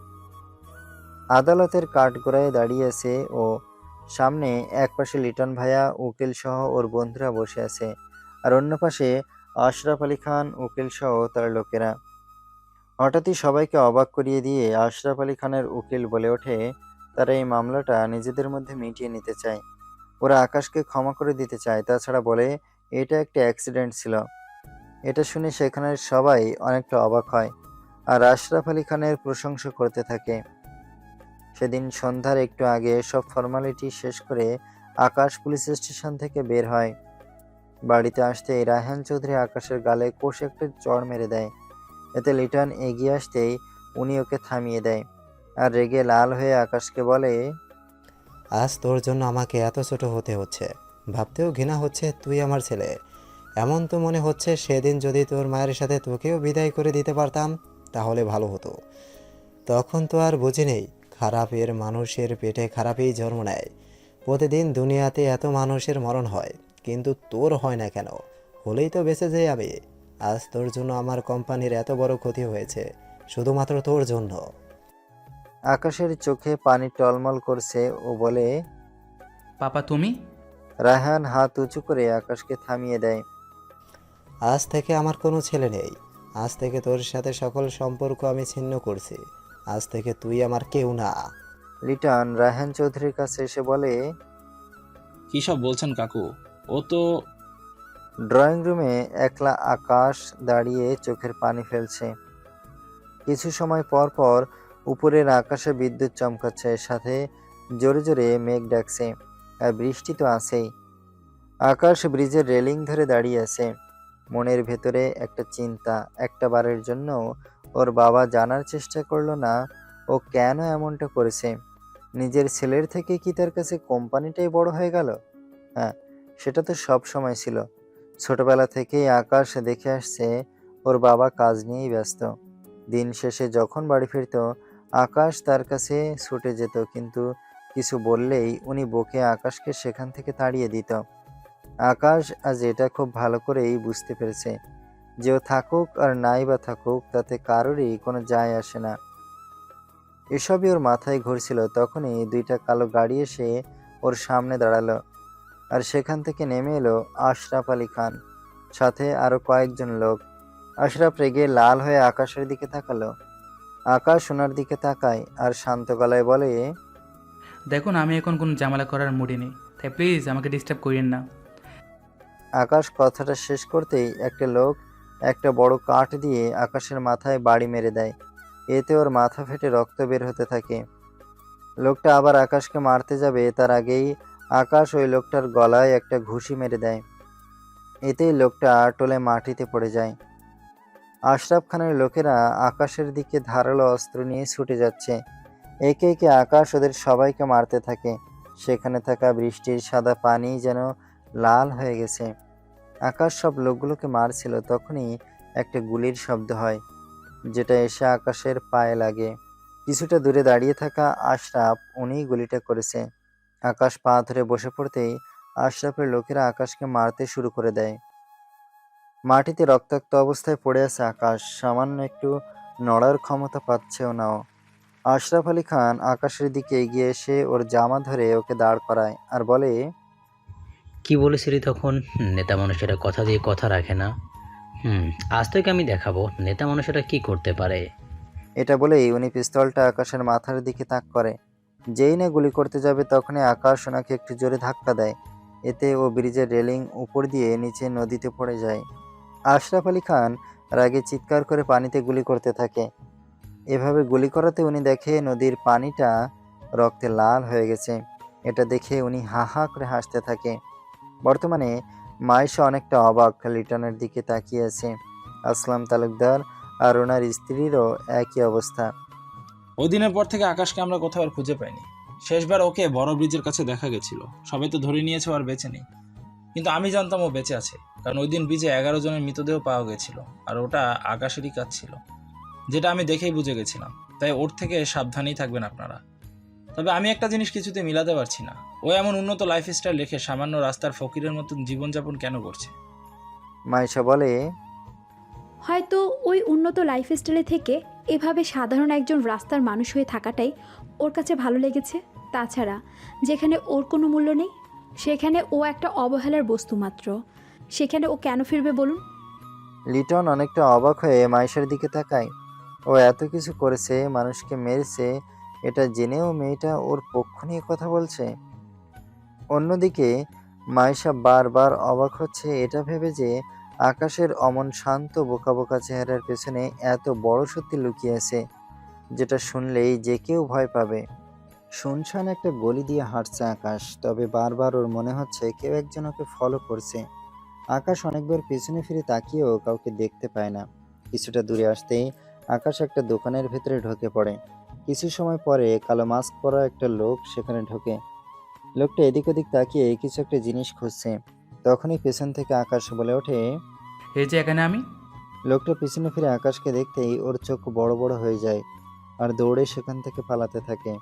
B: আদালতের কাঠগড়ায় দাঁড়িয়ে আছে ও। সামনে এক পাশে লিটন ভাইয়া, উকিল সহ ওর বন্ধুরা বসে আছে, আর অন্য পাশে আশরাফ আলী খান, উকিল সহ তার লোকেরা। হঠাৎই সবাইকে অবাক করিয়ে দিয়ে আশরাফ আলী খানের উকিল বলে ওঠে, তারা এই মামলাটা নিজেদের মধ্যে মিটিয়ে নিতে চায়। ওরা আকাশকে ক্ষমা করে দিতে চায়। তাছাড়া বলে এটা একটা অ্যাক্সিডেন্ট ছিল। এটা শুনে সেখানের সবাই অনেকটা অবাক হয় আর আশরাফ আলী খানের প্রশংসা করতে থাকে। সেদিন সন্ধ্যার একটু আগে সব ফর্মালিটি শেষ করে আকাশ পুলিশ স্টেশন থেকে বের হয়। বাড়িতে আসতেই রায়হান চৌধুরী আকাশের গালে কষে একটা চড় মেরে দেয়। এতে লিটন এগিয়ে আসতেই উনি ওকে থামিয়ে দেয় আর রেগে লাল হয়ে আকাশকে বলে,
L: আজ তোর জন্য আমাকে এত ছোট হতে হচ্ছে, ভাবতেও ঘৃণা হচ্ছে তুই আমার ছেলে। এমন তো মনে হচ্ছে সেদিন যদি তোর মায়ের সাথে তোকেও বিদায় করে দিতে পারতাম তাহলে ভালো হতো। তখন তো আর বুঝি নেই খারাপের মানুষের পেটে খারাপই জন্ম নেয়। প্রতিদিন দুনিয়াতে এত মানুষের মরণ হয়, কিন্তু তোর হয় না কেন? হলেই তো বেঁচে যাই আমি। আজ তোর জন্য আমার কোম্পানির এত বড় ক্ষতি হয়েছে, শুধুমাত্র তোর জন্য।
B: আকাশের চোখে পানি টলমল করছে। ও বলে,
E: পাপা তুমি?
B: রায়হান হাত উঁচু করে আকাশকে থামিয়ে দেয়।
L: আজ থেকে আমার কোনো ছেলে নেই, আজ থেকে তোর সাথে সকল সম্পর্ক আমি ছিন্ন করছি। আজ থেকে তুই আমার কেউ না।
B: লিটন রায়হান চৌধুরীর কাছে এসে বলে।
K: কী সব বলছেন কাকু? ও তো
B: ড্রয়িং রুমে একলা আকাশ দাঁড়িয়ে চোখের পানি ফেলছে। কিছু সময় পর পর উপরের আকাশে বিদ্যুৎ চমকাচ্ছে, সাথে জোরে জোরে মেঘ ডাকছে, আর বৃষ্টি তো আছেই। আকাশ ব্রিজের রেলিং ধরে দাঁড়িয়ে আছে। মনের ভেতরে একটা চিন্তা, একটা বারের জন্য ওর বাবা জানার চেষ্টা করলো না ও কেন এমনটা করেছে। নিজের ছেলের থেকে কি তার কাছে কোম্পানিটাই বড় হয়ে গেল? হ্যাঁ, সেটা তো সব সময় ছিল। ছোটবেলা থেকেই আকাশ দেখে আসছে ওর বাবা কাজ নিয়েই ব্যস্ত। দিন শেষে যখন বাড়ি ফিরত, আকাশ তার কাছে ছুটে যেত, কিন্তু কিছু বললেই উনি বকে আকাশকে সেখান থেকে তাড়িয়ে দিত। আকাশ আজ এটা খুব ভালো করেই বুঝতে পেরেছে যে ও থাকুক আর নাই বা থাকুক, তাতে কারোরই কোনো যায় আসে না। এসবই ওর মাথায় ঘুরছিল, তখনই দুইটা কালো গাড়ি এসে ওর সামনে দাঁড়ালো, আর সেখান থেকে নেমে এলো আশরাফ আলী খান, সাথে আরো কয়েকজন লোক। আশরাফ রেগে লাল হয়ে আকাশের দিকে তাকালো। আকাশ ওনার দিকে তাকায় আর শান্ত গলায় বলে,
E: দেখুন, আমি এখন কোনো ঝামেলা করার মুডে নেই, তাই প্লিজ আমাকে ডিস্টার্ব করিয়েন না।
B: আকাশ কথাটা শেষ করতেই একটা লোক একটা বড় কাঠ দিয়ে আকাশের মাথায় বাড়ি মেরে দেয়। এতে ওর মাথা ফেটে রক্ত বের হতে থাকে। লোকটা আবার আকাশকে মারতে যাবে, তার আগেই আকাশ ওই লোকটার গলায় একটা ঘুষি মেরে দেয়। এতেই লোকটা টলে মাটিতে পড়ে যায়। আশরাফ খানের লোকেরা আকাশের দিকে ধারালো অস্ত্র নিয়ে ছুটে যাচ্ছে। একে একে আকাশ ওদের সবাইকে মারতে থাকে। সেখানে থাকা বৃষ্টির সাদা পানি যেন লাল হয়ে গেছে। আকাশ সব লোকগুলোকে মারছিল, তখনই একটা গুলির শব্দ হয়, যেটা এসে আকাশের পায়ে লাগে। কিছুটা দূরে দাঁড়িয়ে থাকা আশরাফ উনিই গুলিটা করেছে। আকাশ পা ধরে বসে পড়তেই আশরাফের লোকেরা আকাশকে মারতে শুরু করে দেয়। মাটিতে রক্তাক্ত অবস্থায় পড়ে আছে আকাশ, সামান্য একটু নড়ার ক্ষমতা পাচ্ছেও না ও। আশরাফ আলী খান আকাশের দিকে এগিয়ে এসে ওর জামা ধরে ওকে দাঁড় করায় আর বলে,
N: কি বলেছিলি তখন? নেতা মানুষেরা কথা দিয়ে কথা রাখে না। আজ তোকে আমি দেখাবো নেতা মানুষেরা কি করতে পারে।
B: এটা বলেই উনি পিস্তলটা আকাশের মাথার দিকে তাক করে। যেই না গুলি করতে যাবে, তখনই আকাশ ওনাকে একটু জোরে ধাক্কা দেয়। এতে ও ব্রিজের রেলিং উপর দিয়ে নিচে নদীতে পড়ে যায়। আশরাফ আলী খান রাগে চিৎকার করে পানিতে গুলি করতে থাকে। এভাবে গুলি করাতে উনি দেখে নদীর পানিটা রক্তে লাল হয়ে গেছে। এটা দেখে উনি হা হা করে হাসতে থাকে। বর্তমানে মায়েশা অনেকটা অবাক, লিটনের দিকে তাকিয়ে আছে। আসলাম তালুকদার আর ওনার স্ত্রীরও একই অবস্থা।
K: ওই দিনের পর থেকে আকাশকে আমরা কোথাও আর খুঁজে পাইনি। শেষবার ওকে বড় ব্রিজের কাছে দেখা গেছিল, সবাই তো ধরে নিয়েছে আর বেঁচে নেই। কিন্তু আমি জানতাম ও বেঁচে আছে, কারণ ওই দিন ব্রিজে 11 জনের মৃতদেহ পাওয়া গেছিল, আর ওটা আকাশেরই কাজ ছিল, যেটা আমি দেখেই বুঝে গেছিলাম। তাই ওর থেকে সাবধানেই থাকবেন আপনারা। তবে আমি একটা জিনিস কিছুতে মিলাতে পারছি না, ও এমন উন্নত লাইফস্টাইল রেখে সামান্য রাস্তার ফকিরের মতন জীবনযাপন কেন করছে?
B: মায়েশা বলে,
A: হয়তো ওই উন্নত লাইফস্টাইলে থেকে এভাবে সাধারণ একজন রাস্তার মানুষ হয়ে থাকাটাই ওর কাছে ভালো লেগেছে। তাছাড়া যেখানে ওর কোনো মূল্য নেই, সেখানে ও একটা অবহেলার বস্তু মাত্র। সেখানে ও কেন ফিরবে বলুন?
B: লিটন অনেকটা অবাক হয়ে মায়েশার দিকে তাকায়। ও এত কিছু করেছে, মানুষকে মেরেছে, এটা জেনেও মেয়েটা ওর পক্ষ নিয়ে কথা বলছে। অন্যদিকে মায়েশা বারবার অবাক হচ্ছে এটা ভেবে যে আকাশের অমন শান্ত বোকা বোকা চেহারার পেছনে এত বড় সত্যি লুকিয়ে আছে, যেটা শুনলেই যে কেউ ভয় পাবে। শুনশান একটা গলি দিয়ে হাঁটছে আকাশ, তবে বারবার ওর মনে হচ্ছে কেউ একজন ওকে ফলো করছে। আকাশ অনেকবার পেছনে ফিরে তাকিয়েও কাউকে দেখতে পায় না। কিছুটা দূরে আসতেই আকাশ একটা দোকানের ভেতরে ঢুকে পড়ে। কিছু সময় পরে কালো মাস্ক পরা একটা লোক সেখানে ঢোকে। লোকটা এদিক ওদিক তাকিয়ে কিছু একটা জিনিস খুঁজছে। তখনই পেছন থেকে আকাশ বলে ওঠে,
E: এই যে এখানে আমি।
B: লোকটা পিছনে ফিরে আকাশকে দেখতেই ওর চোখ বড় বড় হয়ে যায় আর দৌড়ে সেখান থেকে পালাতে থাকে।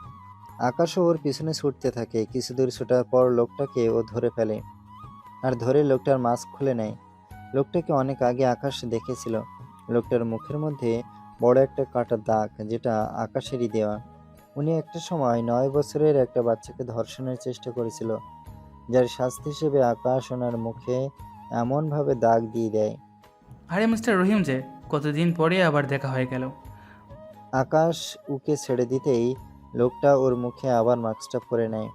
B: আকাশও ওর পিছনে ছুটতে থাকে। কিছু দূর ছোটার পর লোকটাকে ও ধরে ফেলে, আর ধরে লোকটার মাস্ক খুলে নেয়। লোকটাকে অনেক আগে আকাশ দেখেছিল। লোকটার মুখের মধ্যে বড় একটা কাটা দাগ, যেটা আকাশেরই দেওয়া। উনি একটা সময় 9 বছরের একটা বাচ্চাকে ধর্ষণের চেষ্টা করেছিল, যার শাস্তি হিসেবে আকাশ ওনার মুখে এমনভাবে দাগ দিয়ে দেয়।
E: আরে মিস্টার রহিম যে, কতদিন পরে আবার দেখা হয়ে গেল।
B: আকাশ উকে ছেড়ে দিতেই লোকটা ওর মুখে আবার মাস্কটা পরে নেয়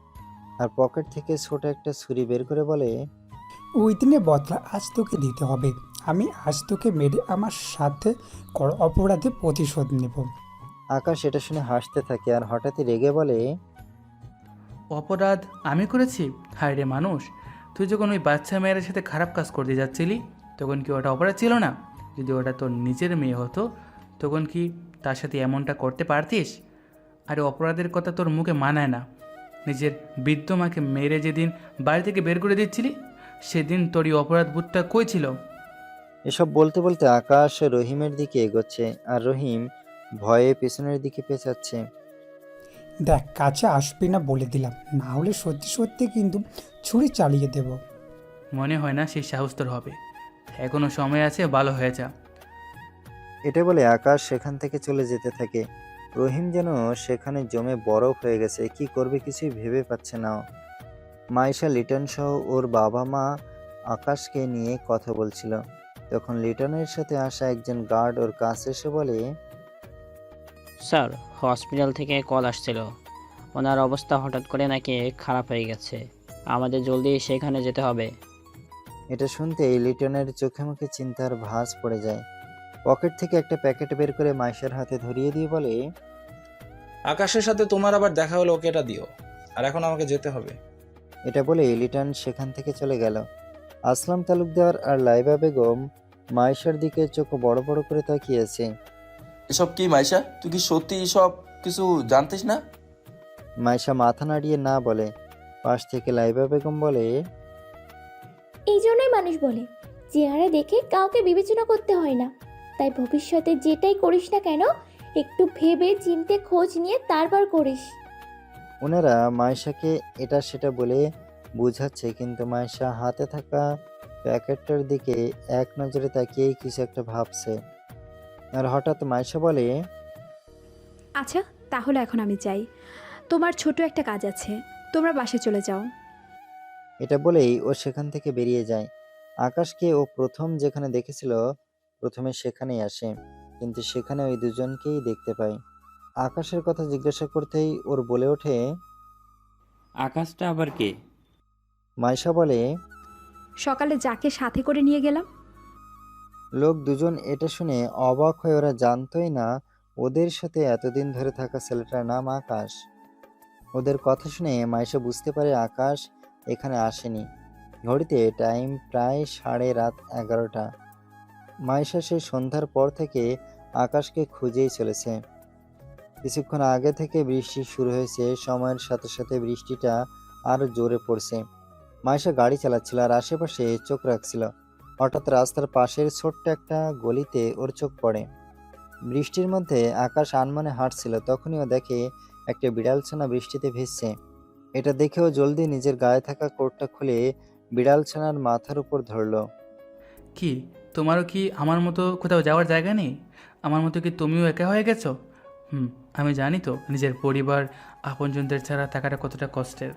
B: আর পকেট থেকে ছোট একটা ছুরি বের করে বলে,
O: ওই দিনে বদলা আজ তোকে দিতে হবে। আমি আজ তোকে মেরে আমার সাথে অপরাধে প্রতিশোধ নেব।
B: আকাশ এটা শুনে হাসতে থাকে আর হঠাৎই রেগে বলে,
E: অপরাধ আমি করেছি? হায় রে মানুষ, তুই যখন ওই বাচ্চা মেয়ের সাথে খারাপ কাজ করতে যাচ্ছিলি তখন কি ওটা অপরাধ ছিল না? যদি ওটা তোর নিজের মেয়ে হতো তখন কি তার সাথে এমনটা করতে পারতিস? আরে অপরাধের কথা তোর মুখে মানায় না। নিজের বৃদ্ধ মাকে মেরে যেদিন বাড়ি থেকে বের করে দিচ্ছিলি সেদিন তোর এই অপরাধ বোধটা কই ছিল?
B: এসব বলতে বলতে আকাশ রহিমের দিকে এগোচ্ছে আর রহিম ভয়ে পেছনের দিকে পেঁচাচ্ছে।
O: দেখ, কাছে আসবি না বলে দিলাম, না হলে সত্যি সত্যি কিন্তু ছুরি চালিয়ে দেব।
E: মনে হয় না সেই সাহস তোর হবে। এখনও সময় আছে, ভালো হয়ে যা।
B: এটা বলে আকাশ সেখান থেকে চলে যেতে থাকে। রহিম যেন সেখানে জমে বরফ হয়ে গেছে, কি করবে কিছুই ভেবে পাচ্ছে না। মাইশা, লিটন সহ ওর বাবা মা আকাশকে নিয়ে কথা বলছিল। তখন লিটনের সাথে আসা একজন গার্ড ওর কাছে এসে বলে,
P: স্যার, হসপিটাল থেকে কল আসছিল, ওনার অবস্থা হঠাৎ করে নাকি খারাপ হয়ে গেছে, আমাদের জলদি সেখানে যেতে হবে।
B: এটা শুনতেই লিটনের চোখে মুখে চিন্তার ভাঁজ পড়ে যায়। পকেট থেকে একটা প্যাকেট বের করে মাইশার হাতে ধরিয়ে দিয়ে বলে,
K: আকাশের সাথে তোমার আবার দেখা হলো, ওকে এটা দিও, আর এখন আমাকে যেতে হবে।
B: এটা বলে লিটন সেখান থেকে চলে গেল। আসলাম তালুকদার আর লাইবা বেগম মাইশার দিকে চোখ বড় বড় করে তাকিয়েছে।
H: এসব কি মাইশা? তুই কি সত্যি এসব কিছু জানতিস না?
B: মাইশা মাথা নাড়িয়ে না বলে। পাশ থেকে লাইবা বেগম বলে,
J: এই জন্যই মানুষ বলে চেহারা দেখে কাউকে বিবেচনা করতে হয় না। তাই ভবিষ্যতে যেটাই করিস না কেন একটু ভেবে চিন্তে খোঁজ নিয়ে তারপর করিস।
B: ওনারা মাইশাকে এটা সেটা বলে বুঝাচ্ছে, কিন্তু মাইশা হাতে থাকা প্যাকেটটার দিকে এক নজরে তাকিয়েই কিছু একটা ভাবছে। আর হঠাৎ মাইশা বলে,
A: আচ্ছা তাহলে এখন আমি যাই, তোমার ছোট একটা কাজ আছে, তোমরা বাসে চলে যাও।
B: এটা বলেই ও সেখান থেকে বেরিয়ে যায়। আকাশকে ও প্রথম যেখানে দেখেছিল প্রথমে সেখানেই আসে, কিন্তু সেখানে ওই দুজনকেই দেখতে পায়। আকাশের কথা জিজ্ঞাসা করতেই ওর বলে ওঠে,
P: আকাশটা আবার কে?
B: মাইশা বলে,
A: সকালে যাকে সাথে করে নিয়ে গেলাম।
B: লোক দুজন এটা শুনে অবাক হয়ে, ওরা জানতোই না ওদের সাথে এতদিন ধরে থাকা ছেলেটার নাম আকাশ। ওদের কথা শুনে মাইশা বুঝতে পারে আকাশ এখানে আসেনি। ঘড়িতে টাইম প্রায় 11:30। মাইশা সেই সন্ধ্যার পর থেকে আকাশকে খুঁজেই চলেছে। কিছুক্ষণ আগে থেকে বৃষ্টি শুরু হয়েছে, সময়ের সাথে সাথে বৃষ্টিটা আরো জোরে পড়ছে। মাইশা গাড়ি চালাচ্ছিল আর আশেপাশে চোখ রাখছিল। হঠাৎ রাস্তার পাশের ছোট্ট একটা গলিতে ওর চোখ পড়ে। বৃষ্টির মধ্যে আকাশ আনমনে হাঁটছিল, তখনই ও দেখে একটা বিড়ালছানা বৃষ্টিতে ভিজছে। এটা দেখেও জলদি নিজের গায়ে থাকা কোটটা খুলে বিড়ালছানার মাথার উপর ধরলো।
E: কি তোমারও কি আমার মতো কোথাও যাওয়ার জায়গা নেই? আমার মতো কি তুমিও একা হয়ে গেছো? আমি জানি তো নিজের পরিবার আপনজনদের ছাড়া থাকাটা কতটা কষ্টের।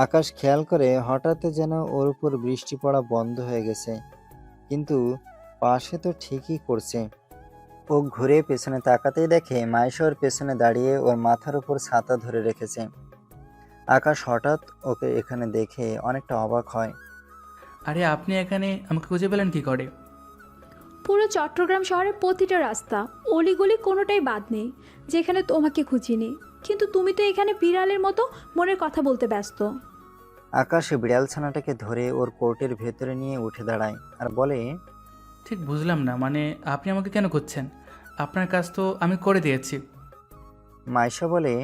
B: আকাশ খেয়াল করে হঠাৎ যেন ওর উপর বৃষ্টি পড়া বন্ধ হয়ে গেছে, কিন্তু পাশে তো ঠিকই করছে। ও ঘুরে পেছনে তাকাতেই দেখে মাইশা ওর পেছনে দাঁড়িয়ে ওর মাথার উপর ছাতা ধরে রেখেছে। আকাশ হঠাৎ ওকে এখানে দেখে অনেকটা অবাক হয়।
E: আরে আপনি এখানে আমাকে খুঁজে পেলেন কি করে?
A: পুরো চট্টগ্রাম শহরের প্রতিটা রাস্তা অলিগলি কোনোটাই বাদ নেই যেখানে তোমাকে খুঁজিনি, কিন্তু তুমি তো এখানে বিড়ালের মতো মনের কথা বলতে ব্যস্ত।
B: আকাশ বিড়ালছানাটাকে ধরে ওর কোর্টের ভেতরে নিয়ে উঠে দাঁড়ায় আর বলে,
E: ঠিক বুঝলাম না, মানে আপনি আমাকে কেন খুঁজছেন? আপনার কাজ তো আমি করে দিয়েছি।
B: মাইশা বলে,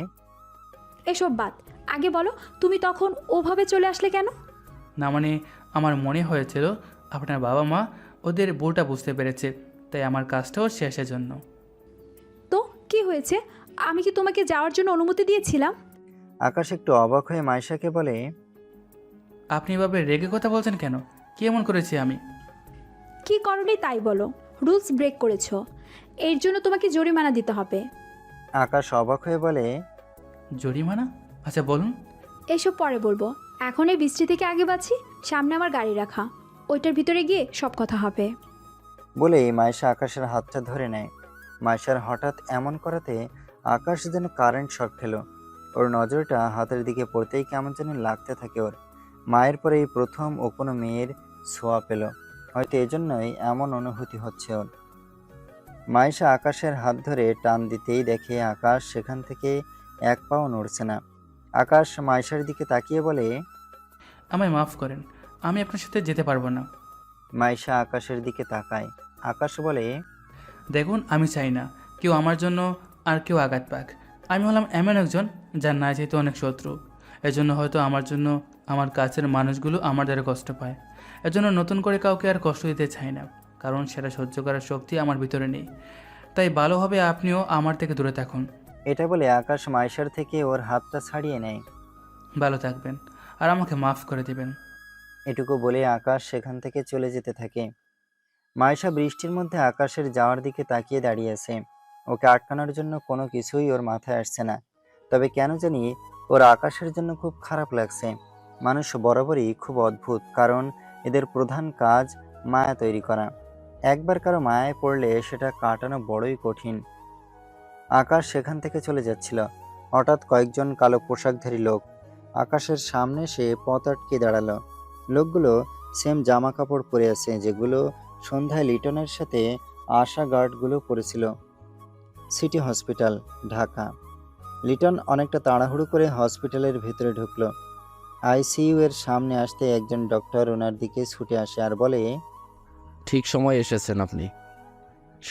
A: এসব বাদ, আগে বলো তুমি তখন ওভাবে চলে আসলে কেন?
E: না মানে আমার মনে হয়েছিল আপনার বাবা মা ওদের বউটা বুঝতে পেরেছে, তাই আমার কাজটাও শেষের জন্য।
A: তো কি হয়েছে? আমি কি তোমাকে যাওয়ার জন্য অনুমতি দিয়েছিলাম?
B: আকাশ একটু অবাক হয়ে মাইশাকে বলে,
E: আপনি এভাবে রেগে কথা বলছেন কেন? কি এমন করেছি আমি?
A: কি করনি তাই বলো, রুলস ব্রেক করেছো, এর জন্য তোমাকে জরিমানা দিতে হবে।
B: আকাশ অবাক হয়ে বলে,
E: জরিমানা? আচ্ছা বলুন।
A: এসব পরে বলবো, এখন এই বৃষ্টি থেকে আগে বাঁচি, সামনে আমার গাড়ি রাখা, ওইটার ভিতরে গিয়ে সব কথা হবে।
B: বলেই মাইশা আকাশের হাতটা ধরে নেয়। মাইশার হঠাৎ এমন করাতে আকাশ যেন কারেন্ট শক খেলো। ওর নজরটা হাতের দিকে পড়তেই কেমন যেন লাগতে থাকে ওর। মায়ের পরে এই প্রথম ও কোনো মেয়ের ছোঁয়া পেল, হয়তো এজন্যই এমন অনুভূতি হচ্ছে ওর। মাইশা আকাশের হাত ধরে টান দিতেই দেখে আকাশ সেখান থেকে এক পাও নড়ছে না। আকাশ মাইশার দিকে তাকিয়ে বলে,
E: আমায় মাফ করেন, আমি আপনার সাথে যেতে পারবো না।
B: মাইশা আকাশের দিকে তাকায়। আকাশ বলে,
E: দেখুন, আমি চাই না কেউ আমার জন্য আর কেউ আঘাত পাক। আমি হলাম এমন একজন যার না যেহেতু অনেক শত্রু। এজন্য হয়তো আমার জন্য আমার কাছের মানুষগুলো আমার দ্বারা কষ্ট পায়। এজন্য নতুন করে কাউকে আর কষ্ট দিতে চাই না, কারণ সেটা সহ্য করার শক্তি আমার ভিতরে নেই। তাই ভালো হবে আপনিও আমার থেকে দূরে থাকুন।
B: এটা বলে আকাশ মাইশার থেকে ওর হাতটা ছাড়িয়ে নেয়।
E: ভালো থাকবেন আর আমাকে মাফ করে দিবেন।
B: এটুকু বলে আকাশ সেখান থেকে চলে যেতে থাকে। মাইশা বৃষ্টির মধ্যে আকাশের যাওয়ার দিকে তাকিয়ে দাঁড়িয়ে আছে। ওকে আটকানোর জন্য কোনো কিছুই ওর মাথায় আসছে না। তবে কেন জানি ওর আকাশের জন্য খুব খারাপ লাগছে। মানুষ বরাবরই খুব অদ্ভুত, কারণ এদের প্রধান কাজ মায়া তৈরি করা। একবার কারো মায়ায় পড়লে সেটা কাটানো বড়ই কঠিন। আকাশ সেখান থেকে চলে যাচ্ছিল, হঠাৎ কয়েকজন কালো পোশাকধারী লোক আকাশের সামনে সে পথ আটকে দাঁড়ালো। লোকগুলো সেম জামা কাপড় পরে আছে যেগুলো সন্ধ্যায় লিটনের সাথে আশা গার্ডগুলো পরেছিল। City hospital, Dhaka. লিটন অনেকটা তাড়াহুড়ো করে হসপিটালের ভেতরে ঢুকলো। আইসিইউ এর সামনে আসতে একজন ডক্টর ওনার দিকে ছুটে আসে আর বলে,
Q: ঠিক সময় এসেছেন আপনি।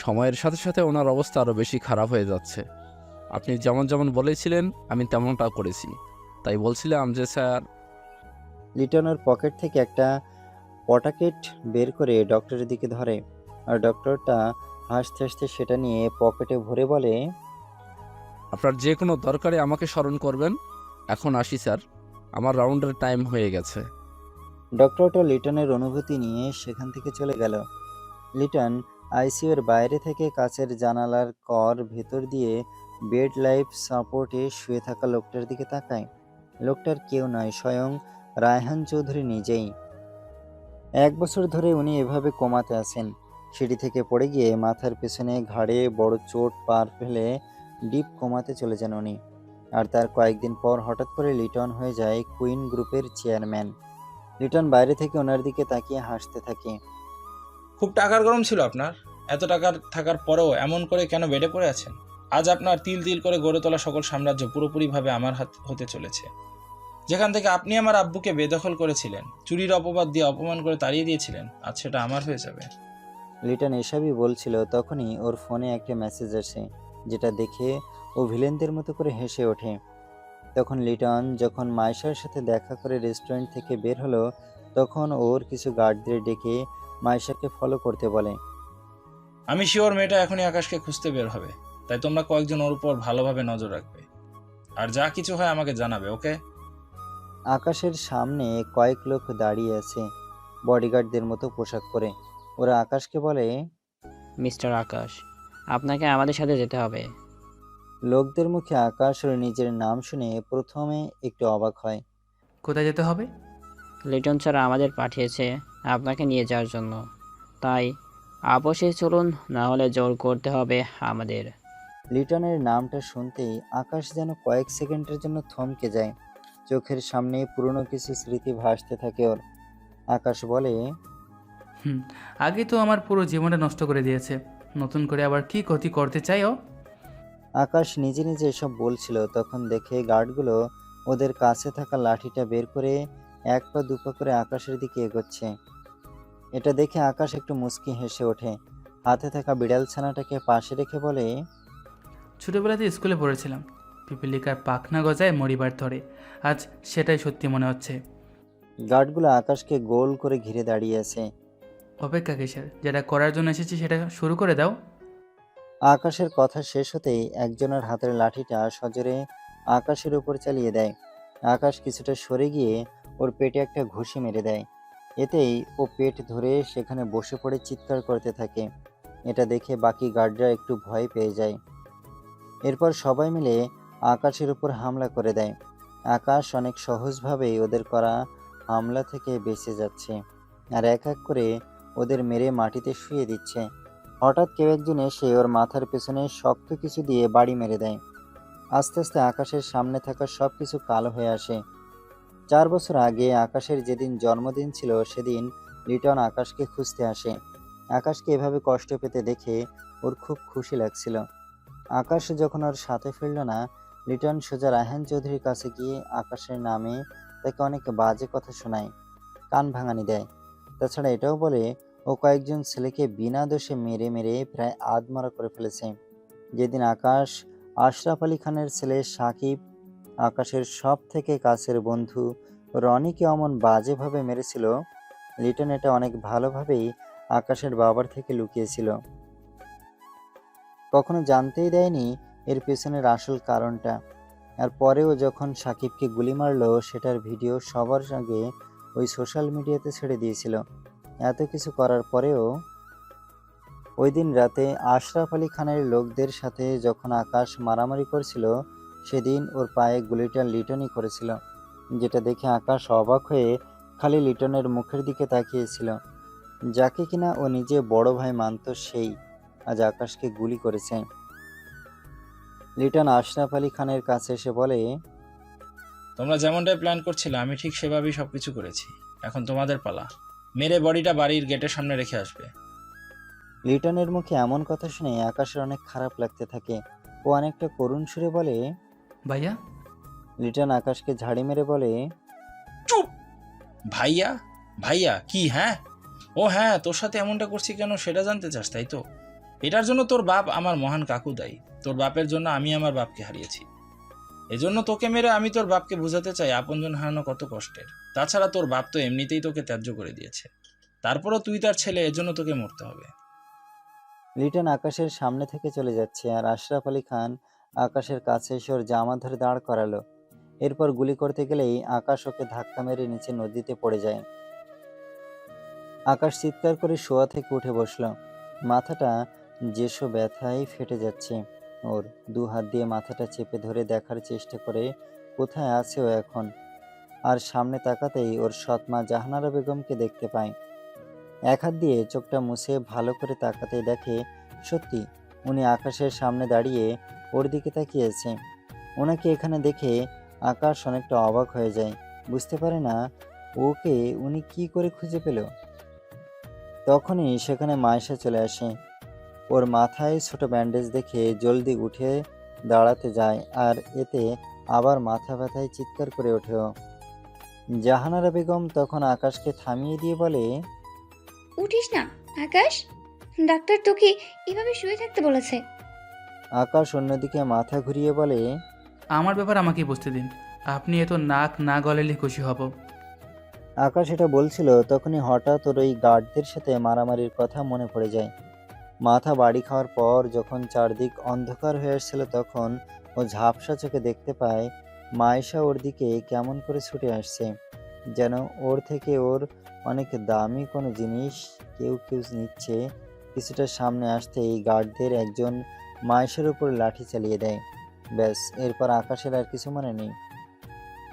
Q: সময়ের সাথে সাথে ওনার অবস্থা আরও বেশি খারাপ হয়ে যাচ্ছে। আপনি যেমন যেমন বলেছিলেন আমি তেমনটা করেছি, তাই বলছিলাম যে স্যার।
B: লিটনের পকেট থেকে একটা পটাকেট বের করে ডক্টরের দিকে ধরে, আর ডক্টরটা হাসতে হাসতে সেটা নিয়ে পকেটে ভরে বলে,
Q: আপনার যে কোনো দরকারে আমাকে স্মরণ করবেন। এখন আসি স্যার, আমার রাউন্ডের টাইম হয়ে গেছে।
B: ডক্টরটা লিটনের অনুভূতি নিয়ে সেখান থেকে চলে গেল। লিটন আইসিইউর বাইরে থেকে কাচের জানালার কর ভেতর দিয়ে বেড লাইফ সাপোর্টে শুয়ে থাকা লোকটার দিকে তাকায়। লোকটার কেউ নয়, স্বয়ং রায়হান চৌধুরী নিজেই। 1 বছর ধরে উনি এভাবে কোমাতে আছেন। সিঁড়ি থেকে পড়ে গিয়ে মাথার পেছনে ঘাড়ে বড় চোট পার ফেলে ডিপ কোমাতে চলে যান উনি। আর তার কয়েকদিন পর হঠাৎ করে লিটন হয়ে যায় কুইন গ্রুপের চেয়ারম্যান। লিটন বাইরে থেকে ওনার দিকে তাকিয়ে হাসতে থাকে।
K: খুব টাকার গরম ছিল আপনার। এত টাকার থাকার পরেও এমন করে কেন বেডে পড়ে আছেন? আজ আপনার তিল তিল করে গড়ে তোলা সকল সাম্রাজ্য পুরোপুরিভাবে আমার হাত হতে চলেছে। যেখান থেকে আপনি আমার আব্বুকে বেদখল করেছিলেন, চুরির অপবাদ দিয়ে অপমান করে তাড়িয়ে দিয়েছিলেন, আজ সেটা আমার হয়ে যাবে।
B: লিটন এসবই বলছিল, তখনই ওর ফোনে একটা মেসেজ আসে, যেটা দেখে ও ভিলেনদের মতো করে হেসে ওঠে। তখন লিটন যখন মাইশার সাথে দেখা করে রেস্টুরেন্ট থেকে বের হলো, তখন ওর কিছু গার্ডদের ডেকে মাইশাকে ফলো করতে বলে।
K: আমি শিওর মেয়েটা এখনই আকাশকে খুঁজতে বের হবে, তাই তোমরা কয়েকজন ওর উপর ভালোভাবে নজর রাখবে, আর যা কিছু হয় আমাকে জানাবে, ওকে?
B: আকাশের সামনে কয়েক লোক দাঁড়িয়ে আছে, বডিগার্ডদের মতো পোশাক পরে। ওরা আকাশকে বলে,
P: মিস্টার আকাশ, আপনাকে আমাদের সাথে যেতে হবে।
B: লোকদের মুখে আকাশ ওর নিজের নাম শুনে প্রথমে একটু অবাক হয়।
E: কোথায় যেতে হবে?
P: লিটন স্যার আমাদের পাঠিয়েছে আপনাকে নিয়ে যাওয়ার জন্য, তাই আপোষে চলুন, না হলে জোর করতে হবে আমাদের।
B: লিটনের নামটা শুনতেই আকাশ যেন কয়েক সেকেন্ডের জন্য থমকে যায়। চোখের সামনে পুরনো কিছু স্মৃতি ভাসতে থাকে ওর। আকাশ বলে,
E: আগে তো আমার পুরো জীবনটা নষ্ট করে দিয়েছে, নতুন করে আবার কি ক্ষতি করতে চাই ও?
B: আকাশ নিজে নিজে এসব বলছিল, তখন দেখে গার্ডগুলো ওদের কাছে থাকা লাঠিটা বের করে 1 পা 2 পা করে আকাশের দিকে এগোচ্ছে। এটা দেখে আকাশ একটু মুচকি হেসে ওঠে। হাতে থাকা বিড়াল ছানাটাকে পাশে রেখে বলে,
E: ছোটোবেলাতে স্কুলে পড়েছিলাম, পিপিলিকার পাখনা গজায় মরিবার ধরে, আজ সেটাই সত্যি মনে হচ্ছে।
B: গার্ডগুলো আকাশকে গোল করে ঘিরে দাঁড়িয়ে আছে।
E: অপেক্ষা কিসের? যেটা করার জন্য এসেছি সেটা শুরু করে দাও।
B: আকাশের কথা শেষ হতেই একজনের হাতের লাঠিটা সজোরে আকাশের উপর চালিয়ে দেয়। আকাশ কিছুটা সরে গিয়ে ওর পেটে একটা ঘুষি মেরে দেয়। এতেই ও পেট ধরে সেখানে বসে পড়ে চিৎকার করতে থাকে। এটা দেখে বাকি গার্ডরা একটু ভয় পেয়ে যায়। এরপর সবাই মিলে আকাশের উপর হামলা করে দেয়। আকাশ অনেক সহজভাবেই ওদের করা হামলা থেকে বেঁচে যাচ্ছে, আর এক এক করে ওদের মেরে মাটিতে শুয়ে দিচ্ছে। হঠাৎ কেউ একজন এসে ওর মাথার পেছনে শক্ত কিছু দিয়ে বাড়ি মেরে দেয়। আস্তে আস্তে আকাশের সামনে থাকা সব কিছু কালো হয়ে আসে। 4 বছর আগে আকাশের যেদিন জন্মদিন ছিল সেদিন লিটন আকাশকে খুঁজতে আসে। আকাশকে এভাবে কষ্ট পেতে দেখে ওর খুব খুশি লাগছিল। আকাশ যখন ওর সাথে ফিরল না, লিটন সোজা রায়হান চৌধুরীর কাছে গিয়ে আকাশের নামে তাকে অনেক বাজে কথা শোনায়, কান ভাঙানি দেয়। তাছাড়া এটাও বলে ও কয়েকজন ছেলেকে বিনা দোষে মেরে মেরে প্রায় আধমরা করে ফেলেছে। যেদিন আকাশ আশরাফ আলী খানের ছেলে সাকিব, আকাশের সব থেকে কাছের বন্ধু রনিকে অমন বাজেভাবে মেরেছিল, লিটন এটা অনেক ভালোভাবেই আকাশের বাবার থেকে লুকিয়েছিল। কখনো জানতেই দেয়নি এর পেছনের আসল কারণটা। আর পরেও যখন সাকিবকে গুলি মারলো সেটার ভিডিও সবার আগে ওই সোশ্যাল মিডিয়াতে ছেড়ে দিয়েছিল। এত কিছু করার পরেও ওই দিন রাতে আশরাফ আলী খানের লোকদের সাথে যখন আকাশ মারামারি করছিল, সেদিন ওর পায়ে গুলিটা লিটনই করেছিল, যেটা দেখে আকাশ অবাক হয়ে খালি লিটনের মুখের দিকে তাকিয়েছিল। যাকে কিনা ও নিজে বড় ভাই মানত, সেই আজ আকাশকে গুলি করেছে। লিটন আশরাফ আলী খানের কাছে এসে বলে,
K: তোমরা যেমনটাই প্ল্যান করছিলে আমি ঠিক সেভাবেই সব কিছু করেছি। এখন তোমাদের পালা, মেরে বডিটা বাড়ির গেটের সামনে রেখে আসবে।
B: লিটনের মুখে এমন কথা শুনে আকাশের অনেক খারাপ লাগতে থাকে। ও অনেকটা করুণ সুরে বলে,
E: ভাইয়া।
B: লিটন আকাশকে ঝাড়ি মেরে বলে,
K: চুপ! ভাইয়া ভাইয়া কি? হ্যাঁ, ও হ্যাঁ, তোর সাথে এমনটা করছি কেন সেটা জানতে চাস, তাই তো? এটার জন্য তোর বাপ আমার মহান কাকু দায়ী। তোর বাপের জন্য আমি আমার বাপকে হারিয়েছি। এজন্য তোকে মেরে আমি তোর বাপকে বোঝাতে চাই আপনজন হারানো কত কষ্টের। তাছাড়া তোর বাপ তো এমনিতেই তোকে ত্যায্য করে দিয়েছে, তারপরও তুই তার ছেলে, এজন্য তোকে মরতে হবে।
B: লিটন আকাশের সামনে থেকে চলে যাচ্ছে আর আশরাফ আলী খান আকাশের কাছে এসে ওর জামা ধরে দাঁড় করালো। এরপর গুলি করতে গেলেই আকাশ ওকে ধাক্কা মেরে নিচে নদীতে পড়ে যায়। আকাশ চিৎকার করে শোয়া থেকে উঠে বসলো। মাথাটা যেসব ব্যথায় ফেটে যাচ্ছে। ওর 2 হাত দিয়ে মাথাটা চেপে ধরে দেখার চেষ্টা করে কোথায় আছে ও এখন। আর সামনে তাকাতেই ওর সৎমা জাহানারা বেগমকে দেখতে পায়। 1 হাত দিয়ে চোখটা মুছে ভালো করে তাকাতেই দেখে সত্যি উনি আকাশের সামনে দাঁড়িয়ে ওর দিকে তাকিয়েছে। ওনাকে এখানে দেখে আকাশ অনেকটা অবাক হয়ে যায়, বুঝতে পারে না ওকে উনি কি করে খুঁজে পেল। তখনই সেখানে মায়েশা চলে আসে। ওর মাথায় ছোট ব্যান্ডেজ দেখে জলদি উঠে দাঁড়াতে যায় আর এতে আবার মাথা ব্যথায় চিৎকার করে ওঠে। জাহানারা বেগম তখন আকাশকে থামিয়ে দিয়ে বলে,
F: উঠিস না আকাশ, ডাক্তার তোকে এভাবে শুয়ে থাকতে বলেছে।
B: আকাশ অন্যদিকে মাথা ঘুরিয়ে বলে,
E: আমার ব্যাপার আমাকে বুঝতে দিন, আপনি এত নাক না গলালে খুশি হব।
B: আকাশ এটা বলছিল তখনই হঠাৎ ওর ওই গার্ডদের সাথে মারামারির কথা মনে পড়ে যায়। মাথা বাড়ি খাওয়ার পর যখন চারদিক অন্ধকার হয়ে আসছিল, তখন ও ঝাপসা চোখে দেখতে পায় মায়েশা ওর দিকে কেমন করে ছুটে আসছে, যেন ওর থেকে ওর অনেক দামি কোনো জিনিস কেউ নিচ্ছে। কিছুটা সামনে আসতেই গার্ডদের একজন মায়েশার উপর লাঠি চালিয়ে দেয়। ব্যাস, এরপর আকাশের আর কিছু মনে নেই।